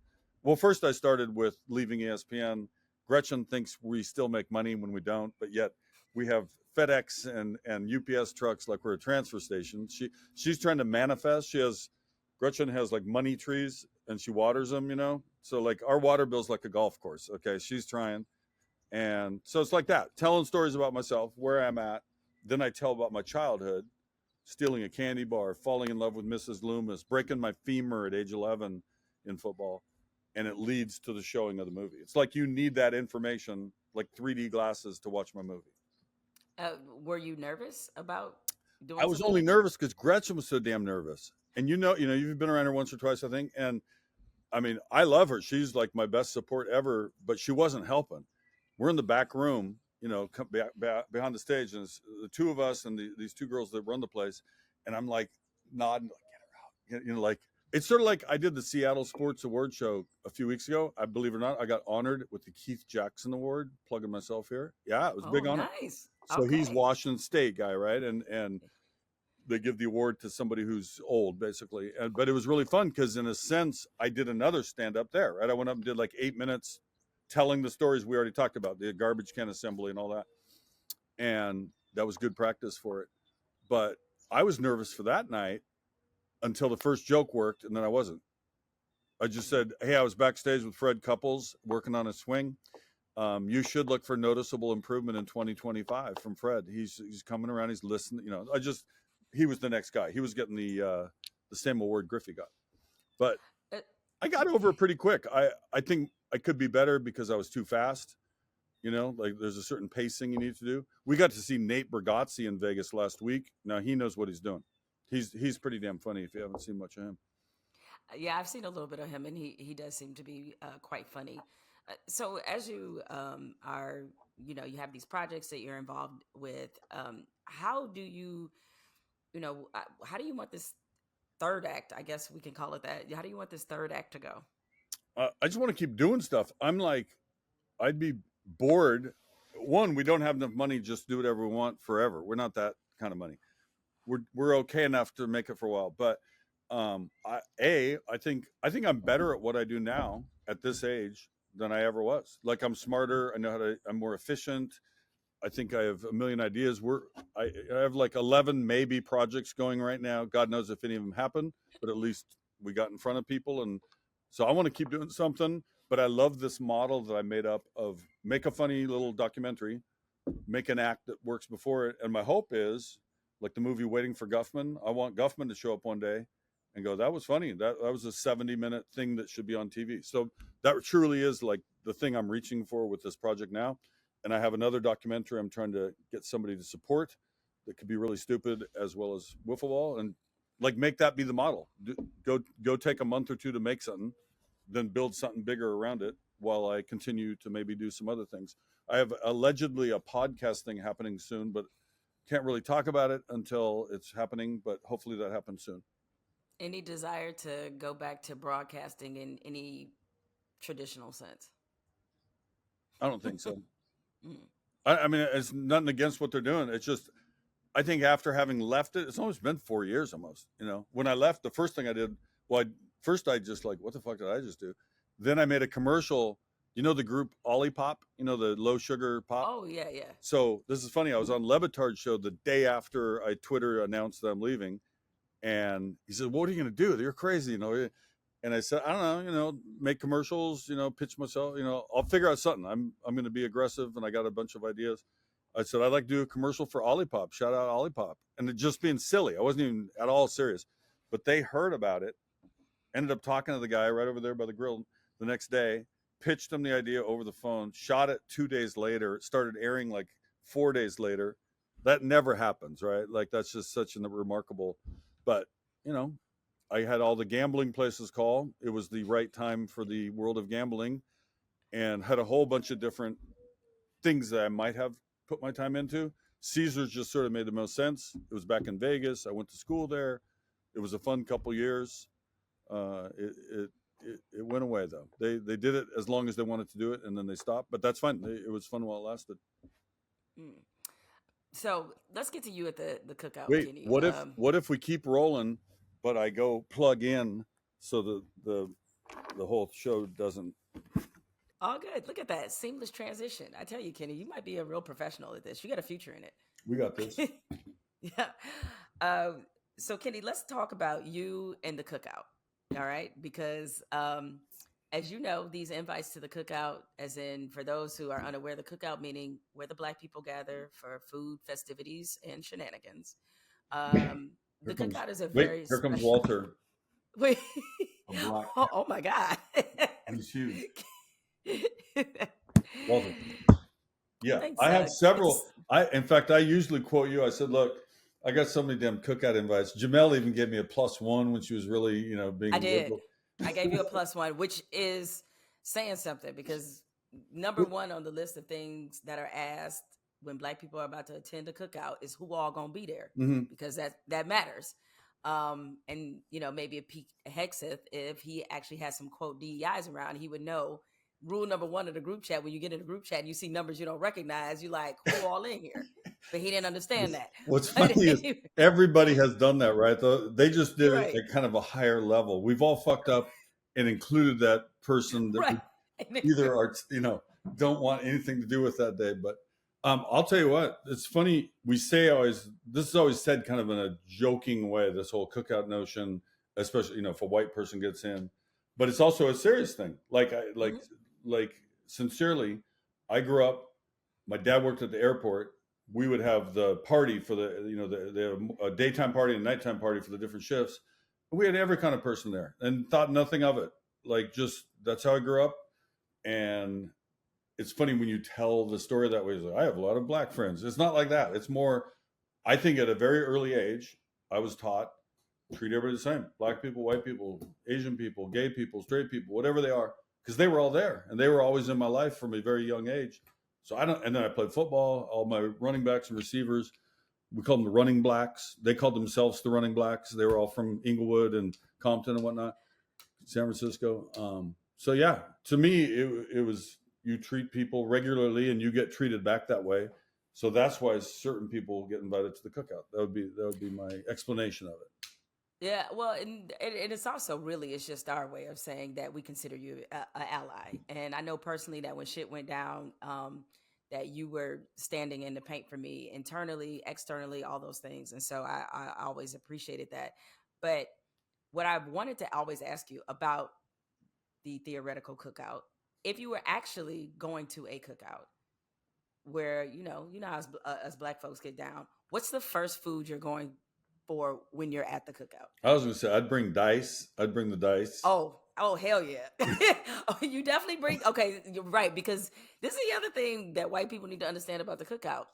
Well, first I started with leaving ESPN. Gretchen thinks we still make money when we don't, but yet we have FedEx and UPS trucks like we're a transfer station. She's trying to manifest. Gretchen has like money trees and she waters them. So like our water bill's like a golf course. Okay, she's trying, and so it's like that, telling stories about myself, where I'm at. Then I tell about my childhood, stealing a candy bar, falling in love with Mrs. Loomis, breaking my femur at age 11 in football, and it leads to the showing of the movie. It's like you need that information, like 3D glasses, to watch my movie. Uh, were you nervous about I doing was something only like that? nervous because Gretchen was so damn nervous. And you've been around her once or twice, I think. And I mean, I love her. She's like my best support ever, but she wasn't helping. We're in the back room, behind the stage, and it's the two of us and these two girls that run the place. And I'm like nodding, like, get her out. Like it's sort of like I did the Seattle Sports Award show a few weeks ago. I believe it or not, I got honored with the Keith Jackson Award. Plugging myself here. Yeah, it was a Oh, big honor. nice. So he's Okay. Washington State guy, right? And they give the award to somebody who's old, basically. But it was really fun because, in a sense, I did another stand up there. Right, I went up and did like 8 minutes, telling the stories we already talked about, the garbage can assembly and all that, and that was good practice for it. But I was nervous for that night until the first joke worked, and then I wasn't. I just said, "Hey, I was backstage with Fred Couples working on a swing. You should look for noticeable improvement in 2025 from Fred. He's coming around. He's listening. He was the next guy. He was getting the same award Griffey got, but Uh, I got over it pretty quick. I think I could be better because I was too fast. Like there's a certain pacing you need to do. We got to see Nate Bargatze in Vegas last week. Now he knows what he's doing. He's pretty damn funny if you haven't seen much of him. yeah, I've seen a little bit of him, and he does seem to be quite funny. So as you are, you have these projects that you're involved with. How do you, how do you want this third act? I guess we can call it that. How do you want this third act to go? I just want to keep doing stuff. I'm like, I'd be bored. One, we don't have enough money just to do whatever we want forever. We're not that kind of money. We're okay enough to make it for a while. But I think I'm better at what I do now at this age than I ever was. Like I'm smarter. I'm more efficient. I think I have a million ideas. I have like 11 maybe projects going right now. God knows if any of them happen, but at least we got in front of people. And so I want to keep doing something, but I love this model that I made up of make a funny little documentary, make an act that works before it. And my hope is like the movie Waiting for Guffman. I want Guffman to show up one day and go, that was funny. That was a 70-minute thing that should be on TV. So that truly is like the thing I'm reaching for with this project now. And I have another documentary I'm trying to get somebody to support that could be really stupid as well as wiffle ball, and like make that be the model. Go take a month or two to make something, then build something bigger around it while I continue to maybe do some other things. I have allegedly a podcast thing happening soon, but can't really talk about it until it's happening, but hopefully that happens soon. Any desire to go back to broadcasting in any traditional sense? I don't think so. Mm. I mean, it's nothing against what they're doing. It's just, I think after having left it, it's almost been 4 years almost. When I left, the first thing I did, well, first I just like, what the fuck did I just do? Then I made a commercial. The group Olipop, the low sugar pop. Oh yeah, yeah. So this is funny. I was on Levitard's show the day after I Twitter announced that I'm leaving, and he said, "What are you going to do? You're crazy, And I said, "I don't know, make commercials, pitch myself, I'll figure out something. I'm going to be aggressive, and I got a bunch of ideas." I said, "I'd like to do a commercial for Olipop. Shout out Olipop," and it just being silly. I wasn't even at all serious, but they heard about it. Ended up talking to the guy right over there by the grill the next day. Pitched him the idea over the phone. Shot it 2 days later. It started airing like 4 days later. That never happens, right? Like that's just such a remarkable. But I had all the gambling places call. It was the right time for the world of gambling, and had a whole bunch of different things that I might have put my time into. Caesars just sort of made the most sense. It was back in Vegas. I went to school there. It was a fun couple years. It went away though. They did it as long as they wanted to do it, and then they stopped. But that's fine. It was fun while it lasted. Mm. So let's get to you at the cookout, Wait, Kenny. what if we keep rolling, but I go plug in so the whole show doesn't. All good. Look at that seamless transition. I tell you, Kenny, you might be a real professional at this. You got a future in it. We got this. Yeah. So Kenny, let's talk about you and the cookout. All right, because as you know, these invites to the cookout, as in for those who are unaware, the cookout meaning where the Black people gather for food, festivities, and shenanigans. The cookout is a very Here comes special. Walter. Wait. A black Oh my God. He's huge. Walter. Yeah, Thanks, I have several. thanks. In fact, I usually quote you. I said, "Look, I got so many damn cookout invites." Jemele even gave me a +1 when she was really, being I did. liberal. I gave you a +1, which is saying something because number one on the list of things that are asked when Black people are about to attend a cookout is who all gonna be there, Mhm. because that matters. And maybe a peek Hexeth, if he actually has some quote DEIs around, he would know. Rule number one of the group chat: when you get in a group chat and you see numbers you don't recognize, you like, who all in here? But he didn't understand that. What's funny is everybody has done that, right? They just did Right. it at kind of a higher level. We've all fucked up and included that person that Right. we either are, don't want anything to do with that day. But I'll tell you what, it's funny. We say this is always said kind of in a joking way, this whole cookout notion, especially, if a white person gets in, but it's also a serious thing. Like sincerely, I grew up, my dad worked at the airport. We would have the party for the daytime party and nighttime party for the different shifts. We had every kind of person there and thought nothing of it. Like, just, that's how I grew up. And it's funny when you tell the story that way. It's like, I have a lot of Black friends. It's not like that. It's more, I think at a very early age, I was taught, treat everybody the same. Black people, white people, Asian people, gay people, straight people, whatever they are, because they were all there and they were always in my life from a very young age. So and then I played football. All my running backs and receivers, we called them the running blacks. They called themselves the running blacks. They were all from Inglewood and Compton and whatnot, San Francisco. So yeah, to me, it was, you treat people regularly and you get treated back that way. So that's why certain people get invited to the cookout. That would be my explanation of it. Yeah, well, and it's also really, it's just our way of saying that we consider you an ally. And I know personally that when shit went down, that you were standing in the paint for me internally, externally, all those things. And so I always appreciated that. But what I wanted to always ask you about the theoretical cookout, if you were actually going to a cookout where, how us Black folks get down, what's the first food you're going for when you're at the cookout? I was going to say, I'd bring dice. I'd bring the dice. Oh, hell yeah. Oh, you definitely bring. Okay, you're right, because this is the other thing that white people need to understand about the cookout.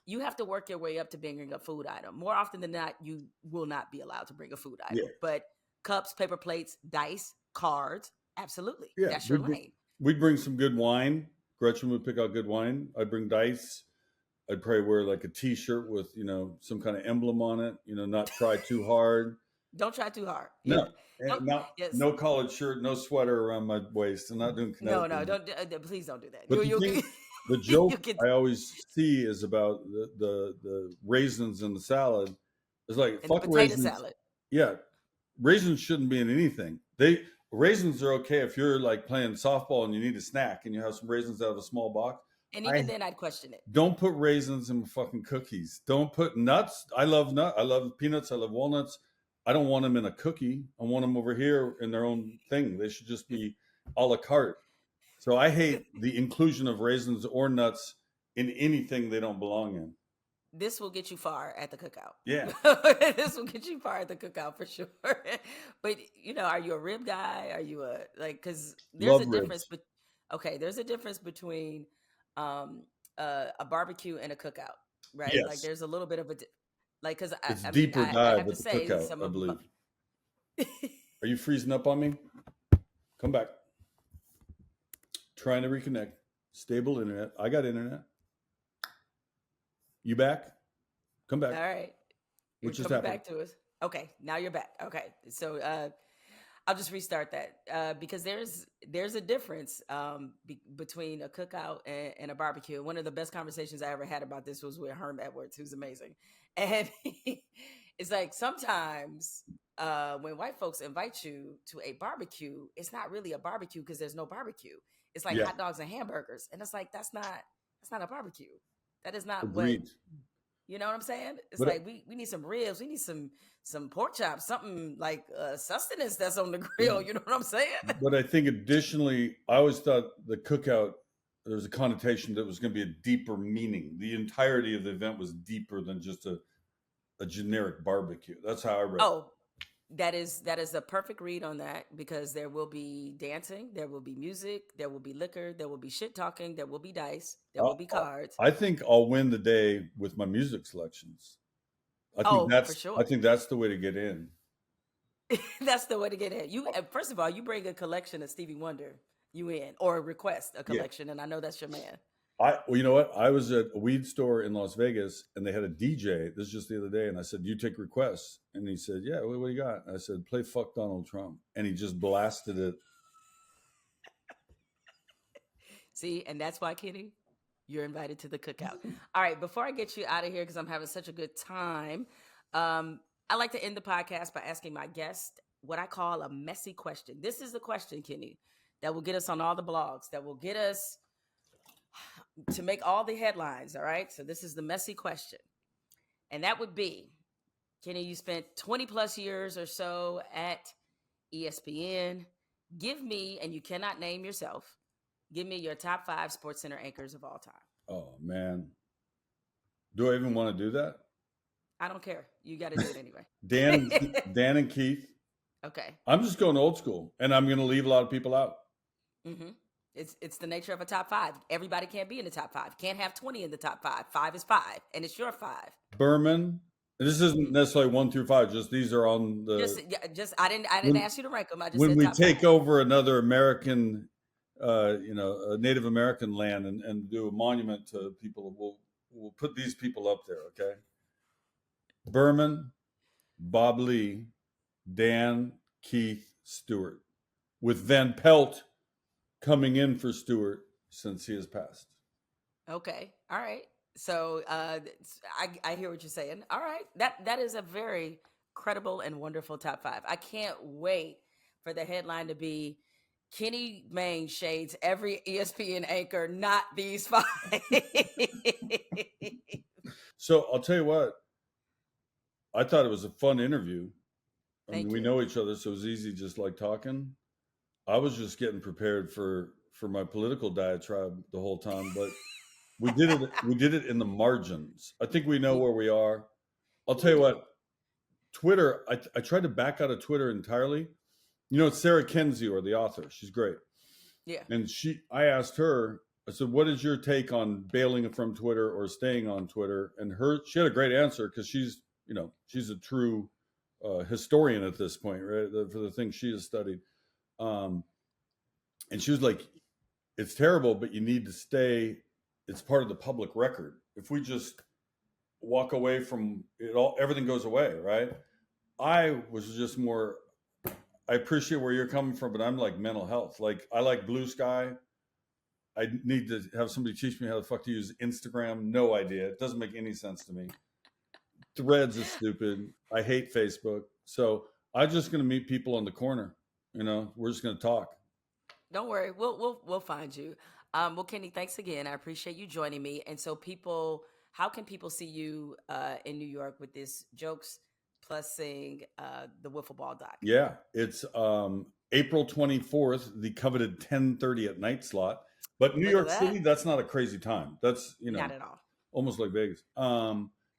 You have to work your way up to bringing a food item. More often than not, you will not be allowed to bring a food item. Yeah. But cups, paper plates, dice, cards, absolutely. Yeah, that's your lane. We'd bring some good wine. Gretchen would pick out good wine. I'd bring dice. I'd probably wear like a T-shirt with, some kind of emblem on it. Not try too hard. Don't try too hard. No, Yes. No collared shirt, no sweater around my waist. I'm not doing No, don't. Please don't do that. But The You joke can I always see is about the raisins in the salad. It's like in the fuck potato raisins. salad. Yeah, raisins shouldn't be in anything. Raisins are okay if you're like playing softball and you need a snack and you have some raisins out of a small box. And even I then I'd question it. don't put raisins in fucking cookies. Don't put nuts. I love nut. I love peanuts. I love walnuts. I don't want them in a cookie. I want them over here in their own thing. They should just be a la carte. So I hate the inclusion of raisins or nuts in anything they don't belong in. This will get you far at the cookout. Yeah, This will get you far at the cookout for sure. But are you a rib guy? Are you a like? Because there's a love difference. ribs. But okay, there's a difference between um a barbecue and a cookout, right? Like Yes, there's a little bit of a like because it's I mean deeper I dive have to at the say cookout, some I of believe. my, Are you freezing up on me? Come back. Trying to reconnect. Stable internet. I got internet. You back? Come back. all right, What you're just coming happened? back to us. Okay, now you're back. Okay, so I'll just restart that because there's a difference between a cookout and a barbecue. One of the best conversations I ever had about this was with Herm Edwards, who's amazing, and it's like sometimes when white folks invite you to a barbecue, it's not really a barbecue because there's no barbecue. It's like Yeah, hot dogs and hamburgers, and it's like that's not a barbecue. That is not what agreed. you know what I'm saying? It's But like we need some ribs, we need some pork chops, something like sustenance that's on the yeah, grill. You know what I'm saying? but I think additionally, I always thought the cookout there was a connotation that was going to be a deeper meaning. The entirety of the event was deeper than just a generic barbecue. That's how I read it. Oh, that is a perfect read on that because there will be dancing, there will be music, there will be liquor, there will be shit talking, there will be dice, there will be cards. I think I'll win the day with my music selections. Oh, for I sure. think that's the way to get in. That's the way to get in. You first of all, you bring a collection of Stevie Wonder, you in or request a Yeah. collection, and I know that's your man. Well, you know what? I was at a weed store in Las Vegas, and they had a DJ. This is just the other day, and I said, "Do you take requests?" And he said, "Yeah. What do you got?" And I said, "Play Fuck Donald Trump," and he just blasted it. See, and that's why, Kenny, you're invited to the cookout. All right, before I get you out of here, because I'm having such a good time, I like to end the podcast by asking my guest what I call a messy question. This is the question, Kenny, that will get us on all the blogs, that will get us to make all the headlines. All right, so this is the messy question. And that would be Kenny, you spent 20 plus years or so at ESPN. Give me, and you cannot name yourself, give me your top 5 SportsCenter anchors of all time. Oh man, do I even want to do that? I don't care. You got to do it anyway. Dan and Keith. Okay. I'm just going old school, and I'm going to leave a lot of people out. Mm-hmm. It's the nature of a top 5. Everybody can't be in the top 5. Can't have 20 in the top 5. 5 is 5, and it's your 5. Berman. This isn't necessarily 1 through 5. Just these are on the. Just I didn't ask you to rank them. I just When said we top 5. take over another American, Native American land and do a monument to people, we'll put these people up there. Okay. Berman, Bob Lee, Dan, Keith, Stewart, with Van Pelt coming in for Stewart since he has passed. Okay. All right. So I hear what you're saying. All right. That is a very credible and wonderful top 5. I can't wait for the headline to be Kenny Mayne shades every ESPN anchor, not these 5. So I'll tell you what, I thought it was a fun interview. I mean, Thank we you. know each other, so it was easy just like talking. I was just getting prepared for my political diatribe the whole time, but we did it in the margins. I think we know where we are. I'll tell We you do. what, Twitter, I tried to back out of Twitter entirely. You know, it's Sarah Kendzior, the author. She's great. Yeah. And I asked her, I said, what is your take on bailing from Twitter or staying on Twitter? And she had a great answer because she's a true historian at this point, right? For the things she has studied. And she was like, it's terrible, but you need to stay. It's part of the public record. If we just walk away from it all, everything goes away, right? I was just more, I appreciate where you're coming from, but I'm like mental health. Like I like blue sky. I need to have somebody teach me how the fuck to use Instagram. No idea. It doesn't make any sense to me. Threads is stupid. I hate Facebook. So I'm just going to meet people on the corner. We're just going to talk. Don't worry, we'll find you. Well, Kenny, thanks again. I appreciate you joining me. And so, how can people see you in New York with this jokes plus sing the wiffle ball doc? Yeah, it's April 24th, the coveted 10:30 at night slot. But New Look at York that. City, that's not a crazy time. That's Not at all. almost like Vegas.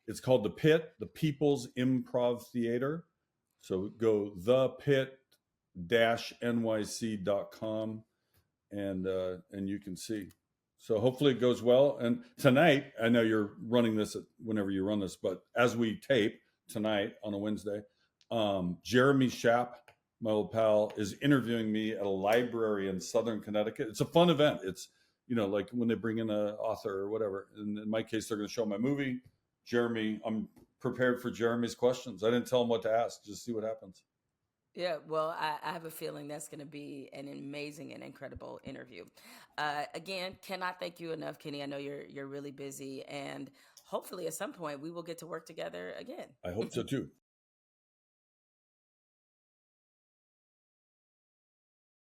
It's called the Pit, the People's Improv Theater. So go thepit-nyc.com and you can see. So hopefully it goes well. And tonight, I know you're running this whenever you run this, but as we tape tonight on a Wednesday, Jeremy Schaap, my old pal, is interviewing me at a library in Southern Connecticut. It's a fun event. It's like when they bring in an author or whatever. And in my case, they're going to show my movie. Jeremy, I'm prepared for Jeremy's questions. I didn't tell him what to ask. Just see what happens. Yeah, well, I have a feeling that's going to be an amazing and incredible interview. Again, cannot thank you enough, Kenny. I know you're really busy, and hopefully at some point we will get to work together again. I hope so too.